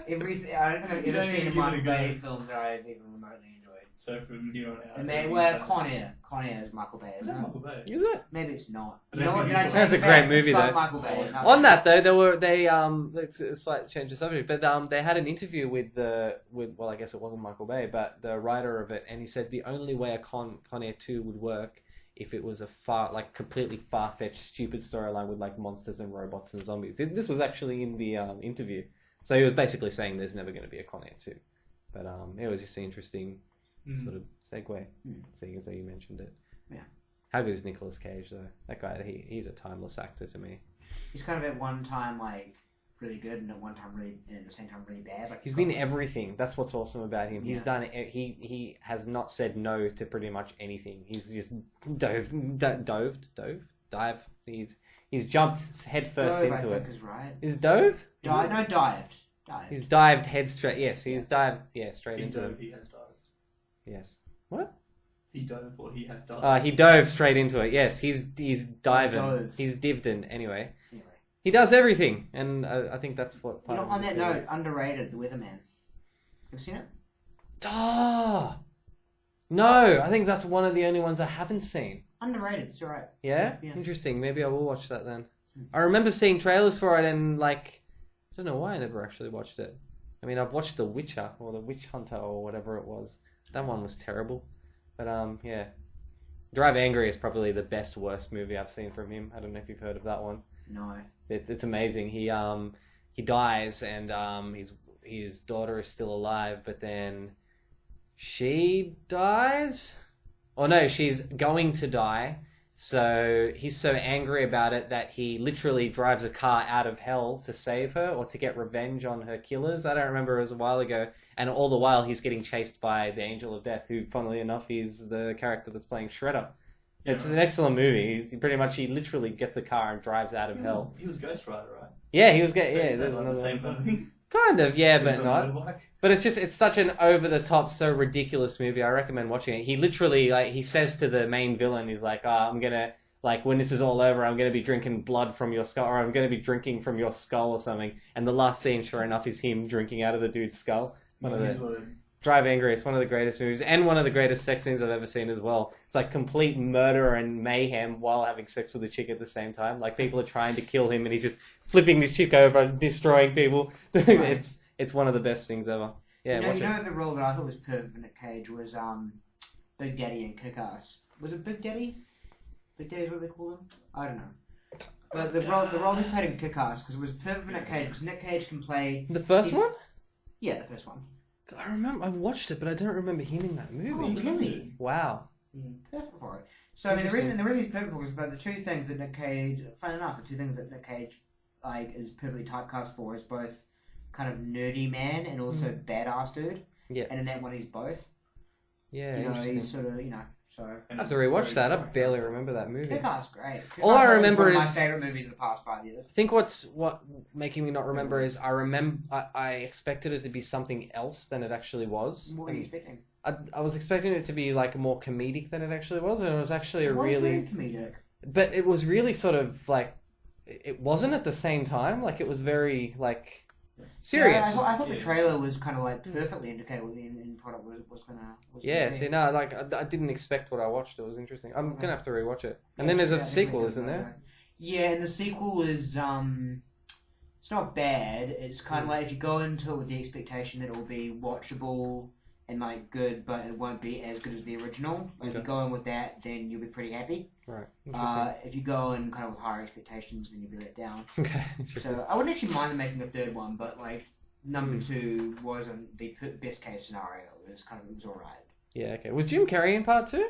don't think I've ever seen a Michael Bay film that I've even remotely enjoyed. So from here on out... Con Air. Con Air is Michael Bay, isn't it? Michael Bay? Is it? Maybe it's not. That's a great movie, though. Michael Bay. On that, though, it's a slight change of subject, but they had an interview with well, I guess it wasn't Michael Bay, but the writer of it, and he said the only way a Con Air 2 would work if it was a completely far-fetched, stupid storyline with like monsters and robots and zombies. This was actually in the interview, so he was basically saying there's never going to be a Con Air 2, but it was just an interesting sort of segue, seeing as though you mentioned it. Yeah. How good is Nicolas Cage though? That guy, he's a timeless actor to me. He's kind of at one time like really good and at one time really, and at the same time really bad. Like he's been everything. That's what's awesome about him. He's done. He has not said no to pretty much anything. He's just dived. He's jumped head first into it. I think is right. Is dove? Dived. He's dived head straight. Yes, he's dived. Yeah, straight into it. He has dived. Yes. What? He dove or he has dived. He dove straight into it. Yes, he's diving. He's dived in. Anyway. He does everything, and I think that's what. On that note, underrated, The Weatherman. Have you seen it? Oh, no! I think that's one of the only ones I haven't seen. Underrated. It's alright. Yeah? Interesting. Maybe I will watch that then. I remember seeing trailers for it, and like, I don't know why I never actually watched it. I mean, I've watched The Witcher or The Witch Hunter or whatever it was. That one was terrible, but yeah. Drive Angry is probably the worst movie I've seen from him. I don't know if you've heard of that one. No. It's amazing. He dies and his daughter is still alive, but then she dies? Oh no, she's going to die. So he's so angry about it that he literally drives a car out of hell to save her or to get revenge on her killers. I don't remember, it was a while ago. And all the while he's getting chased by the Angel of Death, who, funnily enough, is the character that's playing Shredder. Yeah, it's an excellent movie. He literally gets a car and drives out of hell. He was Ghost Rider, right? Yeah, he was there's another same kind of thing. Kind of, yeah, but not. But it's such an over-the-top, so ridiculous movie. I recommend watching it. He literally, he says to the main villain, he's like, I'm gonna, when this is all over, I'm gonna be drinking blood from your skull, or I'm gonna be drinking from your skull or something. And the last scene, sure enough, is him drinking out of the dude's skull. Drive Angry, it's one of the greatest movies, and one of the greatest sex scenes I've ever seen as well. It's like complete murder and mayhem while having sex with a chick at the same time. Like, people are trying to kill him, and he's just flipping this chick over and destroying people. It's one of the best things ever. Yeah, watch you it. know the role that I thought was perfect for Nick Cage was Big Daddy in Kick-Ass. Was it Big Daddy? Big Daddy is what they call him? I don't know. But the role he played in Kick-Ass, because it was perfect for Nick Cage, because Nick Cage can play... The first one? Yeah, the first one. I remember, I watched it, but I don't remember him in that movie. Oh, really? Wow. Perfect for it. So, I mean, the reason he's perfect for it is that the two things that Nick Cage... Fun enough, the two things that Nick Cage is perfectly typecast for is both kind of nerdy man and also badass dude. Yeah. And in that one, he's both. Yeah, you know, interesting. he's sort of, you know, so... I have to rewatch that. I barely remember that movie. Kick-Ass, great. All I remember is one of is... my favourite movies of the past 5 years. I think what making me not remember is I expected it to be something else than it actually was. What were you expecting? I was expecting it to be like more comedic than it actually was, and it was actually It was really very comedic. But it was really sort of like it wasn't at the same time. Like it was very like serious. Yeah, I thought the trailer was kind of like perfectly indicated what the end product was gonna. Yeah, be. see, no, like I didn't expect what I watched. It was interesting. I'm gonna have to rewatch it. And Yeah, then there's a check it out, sequel, definitely isn't give it a there? go. Yeah, and the sequel is it's not bad. It's kind of like if you go into it with the expectation that it will be watchable and like good, but it won't be as good as the original. Like, if you go in with that, then you'll be pretty happy. Right. If you go in kind of with higher expectations, then you'll be let down. Okay. So I wouldn't actually mind them making a third one, but like number 2 wasn't the best case scenario. It was all right. Yeah. Okay. Was Jim Carrey in part 2?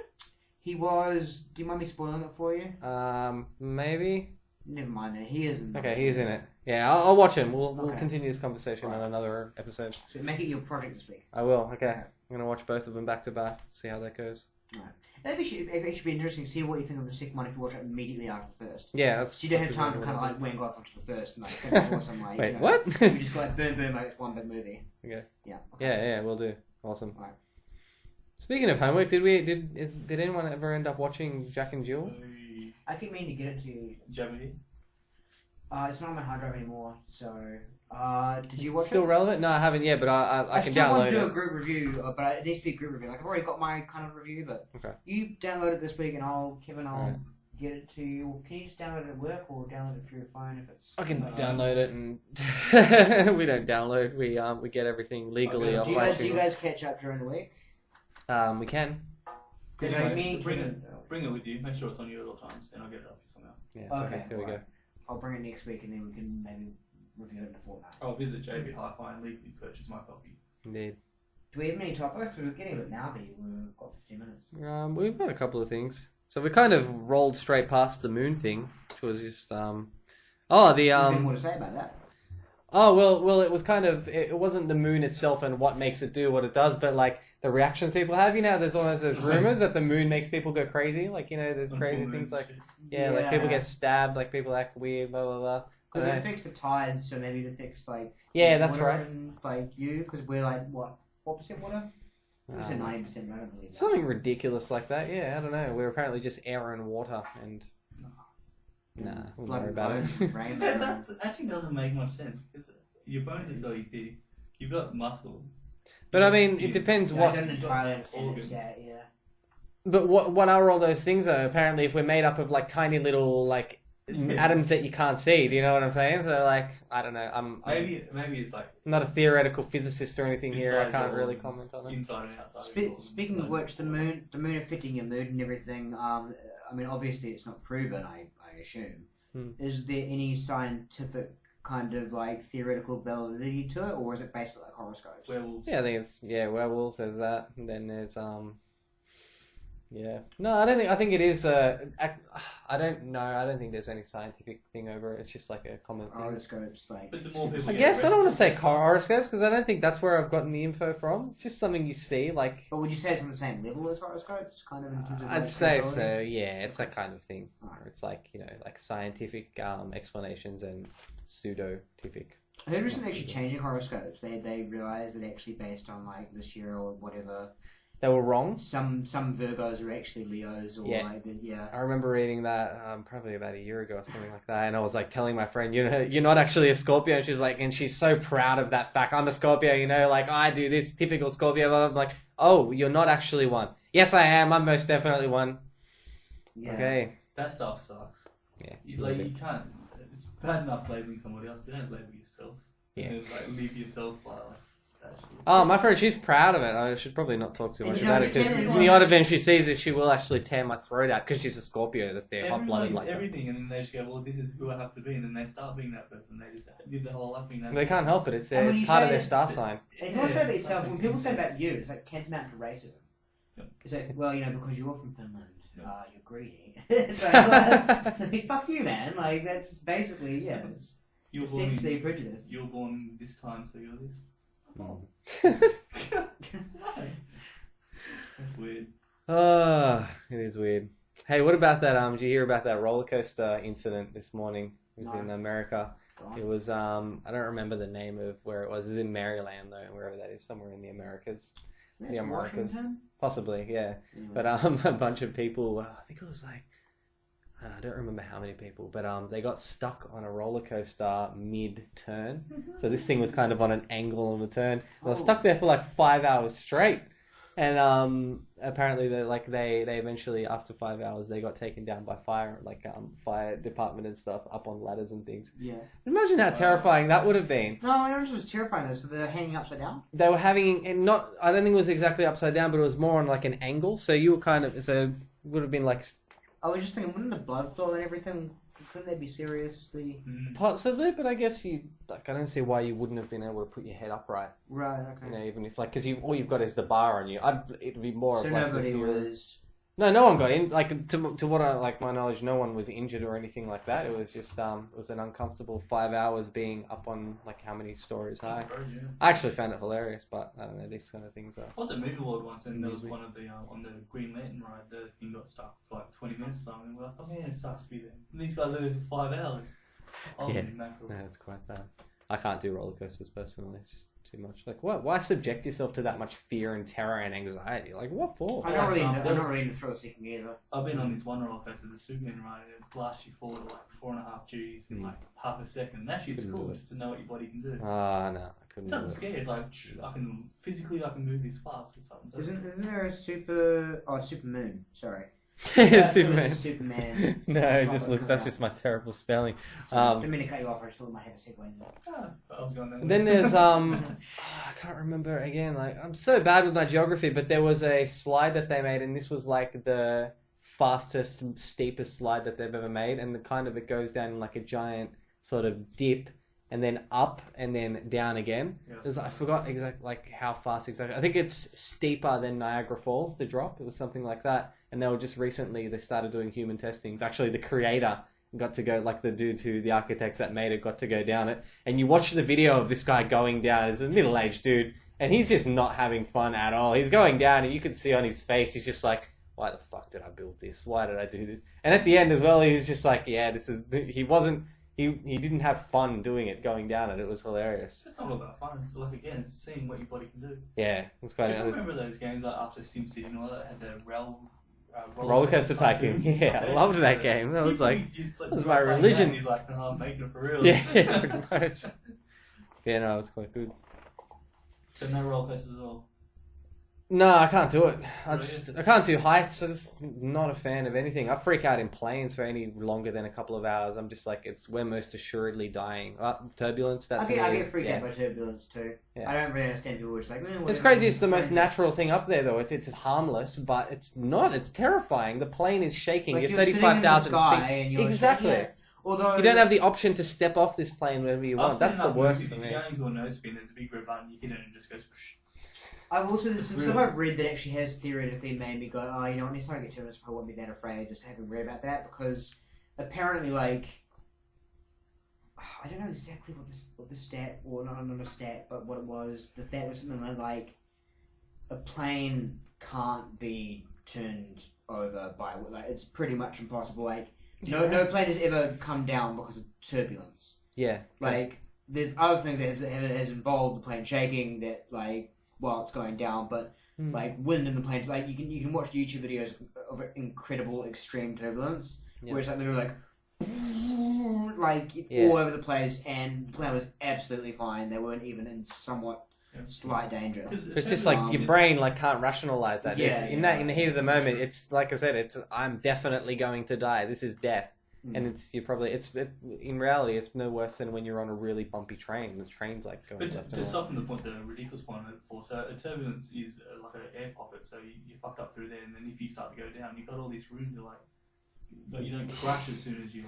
He was. Do you mind me spoiling it for you? Maybe. Never mind that. He is in. Okay, he's in it. Yeah, I'll watch him. We'll Okay. continue this conversation Right. on another episode. So make it your project this week. I will. Okay. I'm gonna watch both of them back to back. See how that goes. Right. It should be interesting to see what you think of the second one if you watch it immediately after the first. Yeah, that's. So you don't have that's time to exactly kind of what like wing off onto the first and like think it's awesome. Like, Wait, you know, what? You just go like boom, boom, like it's one big movie. Okay. Yeah. Okay. Yeah, we'll do. Awesome. Right. Speaking of homework, did anyone ever end up watching Jack and Jill? I keep meaning to get it to you. Germany. It's not on my hard drive anymore. So, did you watch Still it? relevant? No, I haven't yet, but I can still want download to do it. a group review, but it needs to be a group review. Like I've already got my kind of review, but Okay. you download it this week, and I'll Alright. get it to you. Can you just download it at work or download it through your phone if it's? I can No. download it, and we don't download. We get everything legally off Do iTunes. you guys catch up during the week? We can. Because Anyway, I mean, bring it with you. Make sure it's on you at all times, and I'll get it off you somehow. Yeah. Okay, There we go. alright. I'll bring it next week, and then we can maybe review it in a fortnight. I'll visit JB Hi-Fi and legally purchase my copy. Indeed. Do we have any topics? We're getting a bit mouthy. We've got 15 minutes. We've got a couple of things. So we kind of rolled straight past the moon thing, which was just Is there more to say about that? Oh well, it was kind of it wasn't the moon itself and what makes it do what it does, but like the reactions people have. You know, there's almost those rumors that the moon makes people go crazy. Like there's crazy things like like people get stabbed, like people act weird, blah blah blah. Because it affects the tide, so maybe it affects like that's water right. and, like you, because we're like what percent water? We said 90%. I don't believe that. Something ridiculous like that. Yeah, I don't know. We're apparently just air and water, and nah, we'll Blood worry and about bone, it. rain, That actually doesn't make much sense because your bones are fairly thick. You've got muscle. But I mean, it depends I what. don't entirely understand organs. that. Yeah. But what are all those things? Apparently, if we're made up of like tiny little like atoms that you can't see, do you know what I'm saying? So like, I don't know. I'm Maybe it's like not a theoretical physicist or anything here. I besides can't your really organs, comment on it. inside and outside. of your organs. Speaking of which, the moon affecting your mood and everything. I mean, obviously, it's not proven. I assume. Is there any scientific kind of like theoretical validity to it, or is it based on like horoscopes? Werewolves. Yeah, I think it's werewolves. There's that, and then there's No, I don't think. I think it is. I don't know. I don't think there's any scientific thing over it. It's just like a common thing. Horoscopes, like. But the more people I get guess I don't want to say arrested- horoscopes because I don't think that's where I've gotten the info from. It's just something you see, like. But would you say it's on the same level as horoscopes, kind of in terms of? I'd like, say credibility? so. Yeah, it's that kind of thing. Alright. Where it's like like scientific explanations and pseudo-tific. I heard recently actually changing horoscopes. They realised that actually based on like this year or whatever, They were wrong. some Virgos are actually Leos or Yeah. like yeah. I remember reading that probably about a year ago or something like that, and I was like telling my friend, you're not actually a Scorpio. And she's like, and she's so proud of that fact. I'm a Scorpio, like I do this typical Scorpio. I'm like, oh, you're not actually one. Yes, I am. I'm most definitely one. Yeah. Okay. That stuff sucks. Yeah. You can't. It's bad enough labeling somebody else, but don't label yourself. Yeah. And then, leave yourself like that shit. Oh, my friend, she's proud of it. I should probably not talk too much about it because in the odd event she sees it, she will actually tear my throat out because she's a Scorpio. That they're hot-blooded like everything, and then they just go, well, this is who I have to be, and then they start being that person. They just do the whole life being that. They can't help it. It's part of their star sign. It's also about yourself. When people say about you, it's like tantamount to racism. Yep. It's like, well, because you're from Finland, you're greedy. It's like, well, fuck you, man. Like that's basically it's essentially prejudice. You were born this time, so you're this. Oh. That's weird. It is weird. Hey, what about that? Did you hear about that roller coaster incident this morning? It was in America. It was I don't remember the name of where it was. It's in Maryland though, wherever that is, somewhere in the Americas. The Americas, Washington? Possibly, yeah. But a bunch of people. I think it was like I don't remember how many people, but they got stuck on a roller coaster mid-turn. So this thing was kind of on an angle on the turn. They were stuck there for like 5 hours straight. And apparently they eventually, after 5 hours, they got taken down by fire department and stuff, up on ladders and things. Yeah. Imagine how terrifying that would have been. No, it was terrifying though. So they're hanging upside down? They were having, I don't think it was exactly upside down, but it was more on like an angle. So you were kind of, so it would have been like... I was just thinking, wouldn't the blood flow and everything, couldn't they be seriously... Possibly, but I guess I don't see why you wouldn't have been able to put your head upright. Right, okay. Even if, because all you've got is the bar on you. It'd be more so of like... nobody was... No one got in. Like, to what my knowledge, no one was injured or anything like that. It was just, it was an uncomfortable 5 hours being up on, like, how many stories high. I actually found it hilarious, but I don't know, these kind of things are... I was at Movie World once, and there was one of the, on the Green Lantern ride, the thing got stuck for like 20 minutes or something, and we're like, oh man, it sucks to be there. And these guys are there for 5 hours. Oh, yeah, it's quite bad. I can't do roller coasters personally. It's just too much. Like, what? Why subject yourself to that much fear and terror and anxiety? Like, what for? I'm not really into thrill seeking either. I've been on this one roller coaster, the Superman ride, and it blasts you forward like 4.5 Gs in like half a second. And that shit's cool, just to know what your body can do. Ah, no, I couldn't. It doesn't scare. It's like I can move this fast or something. Isn't there a Supermoon? Sorry. Superman. No, just look. That's just my terrible spelling. Didn't mean to cut you off. I just thought in my head a segue. I was going there. Then there's I can't remember again. Like, I'm so bad with my geography, but there was a slide that they made, and this was like the fastest, steepest slide that they've ever made, and it goes down in like a giant sort of dip, and then up and then down again. Yes. I forgot exactly how fast exactly. I think it's steeper than Niagara Falls, the drop. It was something like that. And they were just recently, they started doing human testing. Actually, the creator got to go, like the dude the architects that made it got to go down it. And you watch the video of this guy going down. It's a middle-aged dude. And he's just not having fun at all. He's going down and you can see on his face, he's just like, why the fuck did I build this? Why did I do this? And at the end as well, he was just like, yeah, he didn't have fun doing it, going down it. It was hilarious. It's not all about fun. It's like, again, it's seeing what your body can do. Yeah. It's quite. Do you remember those games like after SimCity and all that had the roller coaster tycoon? Yeah, I loved that game. That was like, that was my religion. He's like, no, I'm making it for real. Yeah, pretty much. Yeah, no, it was quite good. So no roller coasters at all? No, I can't do it. I can't do heights. I'm just not a fan of anything. I freak out in planes for any longer than a couple of hours. I'm just like, we're most assuredly dying. Turbulence, that's I get freaked out by turbulence too. Yeah. I don't really understand people who are just like, it's crazy. It's the most natural thing up there, though. It's harmless, but it's not. It's terrifying. The plane is shaking. Like you're 35,000 feet. And you're exactly. Yeah. Although you don't have the option to step off this plane whenever you want. That's the worst for me. If you go into a nose spin, there's a big red button. You hit it and it just goes. I've also, there's some stuff I've read that actually has theoretically made me go, oh, you know what, next time I get to this, I won't be that afraid just having read about that, because apparently, like, I don't know exactly what the stat, or not a stat, but what it was. The fact was something like a plane can't be turned over by, like, it's pretty much impossible. Like, no plane has ever come down because of turbulence. Yeah. Like, there's other things that has involved the plane shaking that, like, while it's going down, but like wind in the plane, like you can watch YouTube videos of incredible extreme turbulence, where it's like literally all over the place, and the plane was absolutely fine. They weren't even in somewhat slight danger. It's just like your brain can't rationalize that. In the heat of the moment, it's like I said, I'm definitely going to die. This is death. and in reality it's no worse than when you're on a really bumpy train. The train's like going left and right. Just soften the point, the ridiculous point I made before. So a turbulence is like an air pocket. So you fucked up through there, and then if you start to go down, you've got all this room to but you don't crash as soon as you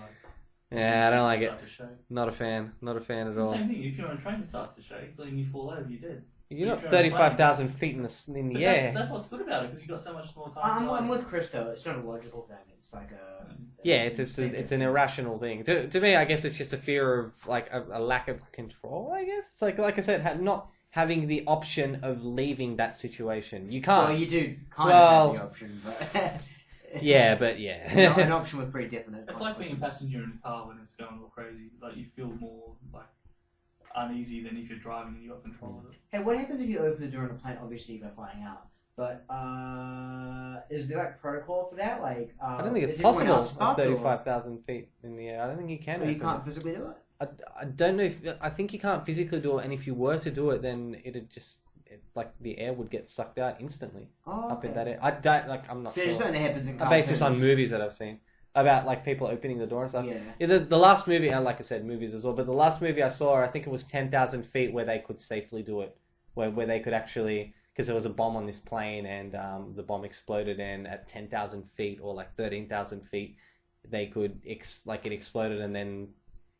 Yeah, I don't like it. start to shake. Not a fan at It's all. the same thing. If you're on a train that starts to shake, then you fall over, you're dead. You're not If you're on a 35,000 feet in the air. That's what's good about it, because you've got so much more time. I'm with Chris though. It's not a logical thing. It's like a it's an irrational thing. To me, I guess it's just a fear of like a lack of control. I guess it's like I said, not having the option of leaving that situation. You can't. Well, you do kind of have the option, but yeah, but yeah, an option with pretty definite. It's like being a passenger in a car when it's going all crazy. Like you feel more like uneasy than if you're driving and you got control of it. Hey, what happens if you open the door on a plane? Obviously, you go flying out. But is there like protocol for that? Like, I don't think it's possible. 35,000 feet in the air. I don't think you can. You can't physically do it. I don't know I think you can't physically do it, and if you were to do it, then it'd just like the air would get sucked out instantly up in that air. I don't I'm not so sure. There's something that happens in I base this on movies that I've seen about like people opening the door and stuff. Yeah. The last movie, and like I said, movies as well. But the last movie I saw, I think it was 10,000 feet where they could safely do it, where they could actually. Because there was a bomb on this plane, and the bomb exploded, and at 10,000 feet or like 13,000 feet, they could it exploded, and then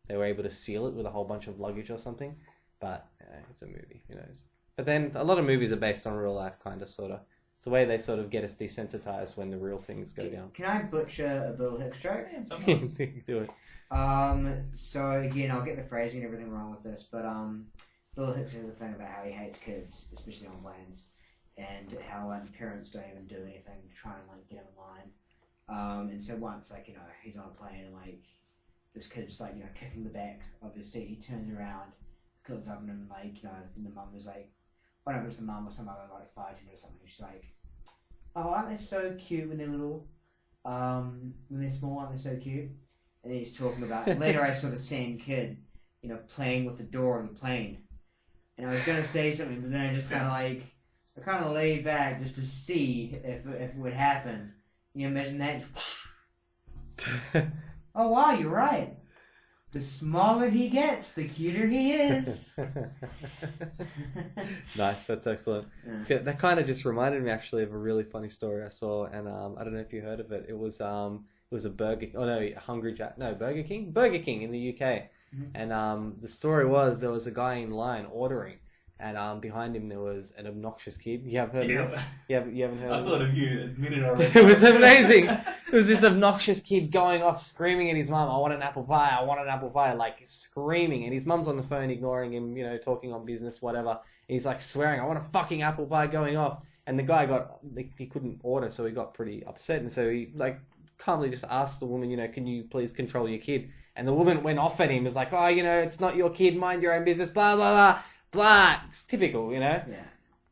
they were able to seal it with a whole bunch of luggage or something. But it's a movie, who knows? But then a lot of movies are based on real life, kind of, sort of. It's the way they sort of get us desensitized when the real things go down. Can I butcher a Bill Hicks joke? Do it. So again, I'll get the phrasing and everything wrong with this, but Bill Hicks has a thing about how he hates kids, especially on planes, and how parents don't even do anything to try and get him in line. And so once he's on a plane and this kid's kicking the back of his seat, he turns around, looks up at him and the mum was like, I don't know if it was the mum or some other 5 or something. She's like, "Oh, aren't they so cute when they're little? When they're small, aren't they so cute?" And then he's talking about later. I saw the same kid, playing with the door of the plane. And I was gonna say something, but then I just I kind of laid back just to see if it would happen. You imagine that? Oh wow, you're right. The smaller he gets, the cuter he is. Nice, that's excellent. Yeah. It's good. That kind of just reminded me actually of a really funny story I saw, and I don't know if you heard of it. It was a Burger King in the UK, and the story was there was a guy in line ordering. And behind him there was an obnoxious kid. You have heard of this? You haven't heard of it? I thought of you a minute already. It was amazing. It was this obnoxious kid going off screaming at his mum, "I want an apple pie, I want an apple pie," screaming. And his mum's on the phone ignoring him, talking on business, whatever. And he's swearing, "I want a fucking apple pie," going off. And the guy he couldn't order, so he got pretty upset. And so he calmly just asked the woman, "Can you please control your kid?" And the woman went off at him. It was like, "Oh, it's not your kid, mind your own business, blah, blah, blah." Blah, it's typical, Yeah.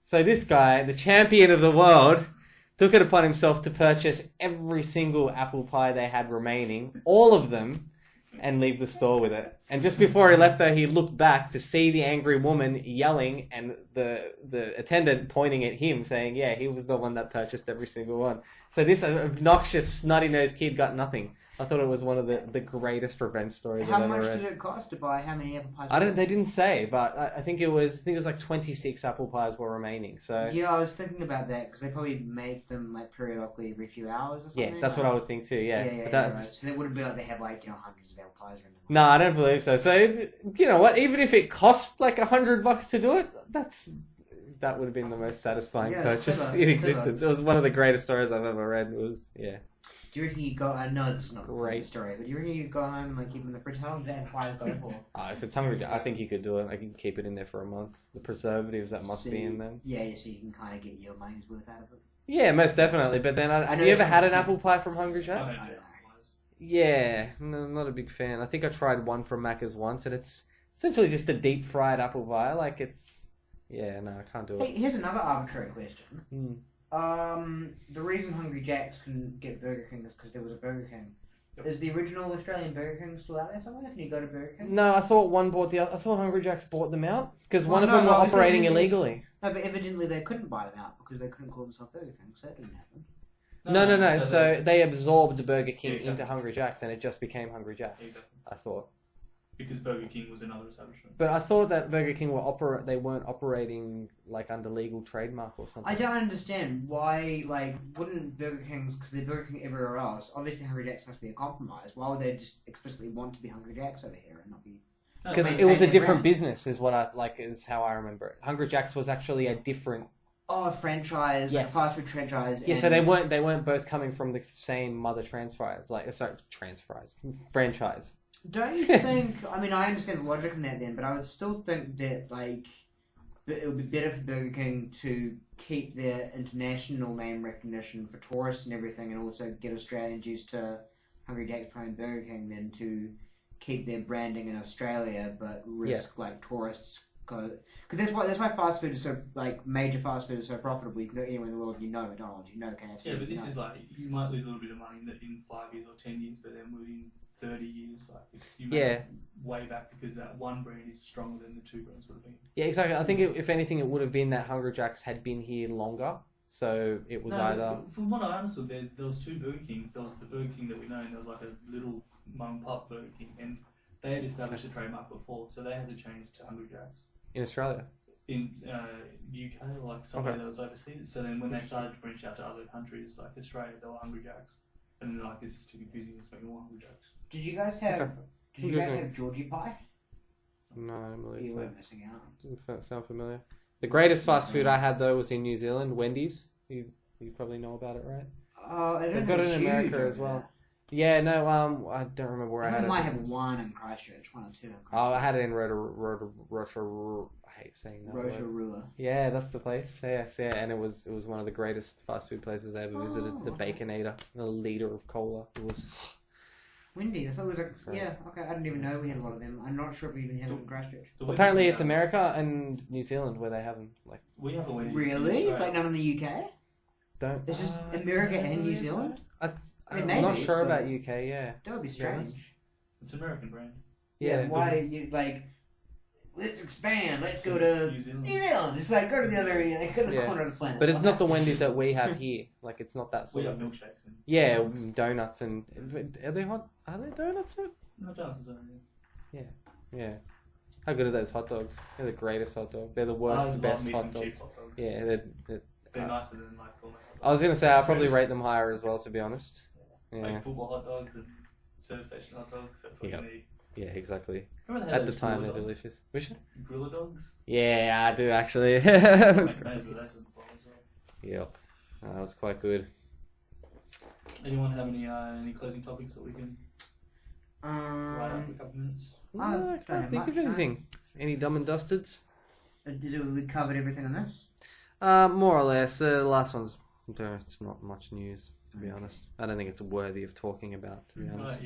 So this guy, the champion of the world, took it upon himself to purchase every single apple pie they had remaining, all of them, and leave the store with it. And just before he left there, he looked back to see the angry woman yelling and the attendant pointing at him saying, yeah, he was the one that purchased every single one. So this obnoxious, snotty-nosed kid got nothing. I thought it was one of the greatest revenge stories I've ever read. How much did it cost to buy how many apple pies? They didn't say, but I think it was 26 apple pies were remaining. So yeah, I was thinking about that because they probably make them periodically every few hours or something. Yeah, that's what I would think too. Yeah, right. So they wouldn't be they have hundreds of apple pies. No, I don't believe so. So you know what? Even if it cost $100 to do it, that would have been the most satisfying purchase in existence. It was one of the greatest stories I've ever read. It was Do you reckon you go? I know it's not a great story, but do you reckon you go home and keep them in the fridge? How long do that pies go for? If it's hungry, I think you could do it. I can keep it in there for a month. The preservatives that must be in them. Yeah, so you can kind of get your money's worth out of it. Yeah, most definitely. But then, have you ever had an apple pie from Hungry Jack's? Yeah, no, I'm not a big fan. I think I tried one from Macca's once, and it's essentially just a deep fried apple pie. Yeah, no, I can't do it. Hey, here's another arbitrary question. The reason Hungry Jack's can get Burger King is because there was a Burger King. Yep. Is the original Australian Burger King still out there somewhere? Can you go to Burger King? No, I thought one bought the other. I thought Hungry Jack's bought them out because one of them were operating illegally. No, but evidently they couldn't buy them out because they couldn't call themselves Burger King, so that didn't happen. No. So they absorbed Burger King Yeah, exactly. into Hungry Jack's, and it just became Hungry Jack's. Exactly. I thought. Because Burger King was another establishment. But I thought that Burger King they weren't operating like under legal trademark or something. I don't understand why, like, wouldn't Burger King's, because they're Burger King everywhere else, obviously Hungry Jack's must be a compromise. Why would they just explicitly want to be Hungry Jack's over here and not be... Because it was a different business, is how I remember it. Hungry Jack's was actually a different... Oh, a franchise, like a fast food franchise. Yeah, so they weren't both coming from the same mother franchise. Don't you think... I mean, I understand the logic in that then, but I would still think that, like, it would be better for Burger King to keep their international name recognition for tourists and everything, and also get Australians used to Hungry Jack's playing Burger King than to keep their branding in Australia, but risk, like, tourists... Because that's why fast food is so, like, major fast food is so profitable. You can go anywhere in the world, you know McDonald's, you know KFC. Yeah, but this is like, you might lose a little bit of money in 5 years or 10 years, but then within 30 years, like, you make it way back because that one brand is stronger than the two brands would have been. Yeah, exactly. I think if anything, it would have been that Hungry Jack's had been here longer, so it was either... From what I understood, there was two Burger Kings. There was the Burger King that we know, and there was like a little mum and pop Burger King, and they had established a trademark before, so they had to change to Hungry Jack's. In Australia? In UK, or like somewhere that was overseas. So then when they started to branch out to other countries, like Australia, they were Hungry Jack's. And then like, this is too confusing, let's make more Hungry Jack's. Did you guys have Georgie pie? No, I don't believe You so. were missing out. Doesn't sound familiar. The greatest fast food I had, though, was in New Zealand, Wendy's. You probably know about it, right? I don't They've got it in America as well. Yeah, no, I don't remember where I had it. I might have one in Christchurch, one or two in Christchurch. Oh, I had it in Rotorua. I hate saying that Rotorua. Yeah, that's the place. Yes, yeah, and it was one of the greatest fast food places I ever visited. The Baconator, the leader of cola. It was... Wendy, I thought it was like, yeah, okay, I didn't even know we had a lot of them. I'm not sure if we even had them in Christchurch. Apparently it's America and New Zealand where they have them. Like, we have a Wendy's. Really? Like none in the UK? Don't. This is America and New Zealand? I'm not sure about UK, yeah. That would be strange. It's an American brand. Yeah. Why you like? Let's expand. Let's go to New Zealand. It's like go to the other, go to the corner of the planet. But it's not the Wendy's that we have here. Like it's not that sort we of. We have milkshakes. And donuts and are they hot? Are they donuts? No, donuts are Yeah. How good are those hot dogs? They're the greatest hot dog. They're the worst, best hot dogs. Yeah, they're nicer than like gourmet hot dogs. I was gonna say I'll probably rate them higher as well, to be honest. Yeah. Like football hot dogs and service station hot dogs. That's what you need. Yeah, exactly. At the time, they're delicious. Which one? Gorilla dogs? Yeah, I do actually. That's Yep. That was quite good. Anyone have any closing topics that we can write up in a couple minutes? I can't think of anything. Any dumb and dusteds? We covered everything on this? More or less. The last one's... It's not much news, to be honest. I don't think it's worthy of talking about, to be honest.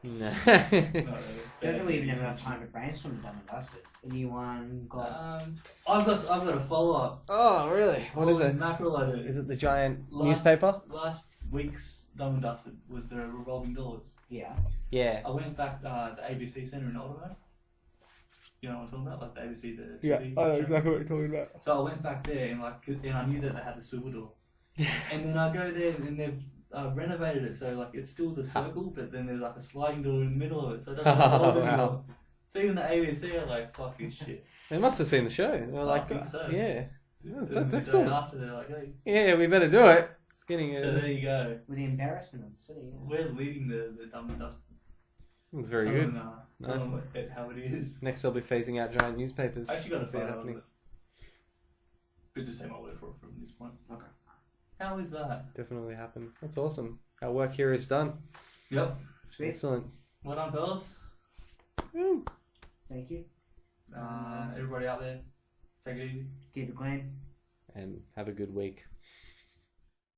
No. Don't think we even have enough time to brainstorm the dumb and dusted. Anyone got... I've got a follow-up. Oh, really? What is it? Mackerel I do. Is it the giant newspaper? Last week's Dumb and Dusted was the revolving doors. Yeah. I went back to the ABC Centre in Ottawa. You know what I'm talking about? Like the ABC, the TV. Yeah, I know exactly what you're talking about. So I went back there and I knew that they had the swivel door. And then I go there and they've renovated it, so like it's still the circle, but then there's like a sliding door in the middle of it, so it doesn't hold anymore. So even the ABC are like, fuck this shit. They must have seen the show. They were like, I think so. Yeah. That's excellent. After they're like, hey. Yeah, we better do it. It's getting so there you go. With the embarrassment of the city. Yeah. We're leading the Dumb and Dusted. It was very good. Tell them how it is. Next, they'll be phasing out giant newspapers. I actually got a photo of it. But just take my word for it from this point. Okay. How is that? Definitely happened. That's awesome. Our work here is done. Yep. Sweet. Excellent. Well done, fellas. Thank you. Everybody out there, take it easy. Keep it clean. And have a good week.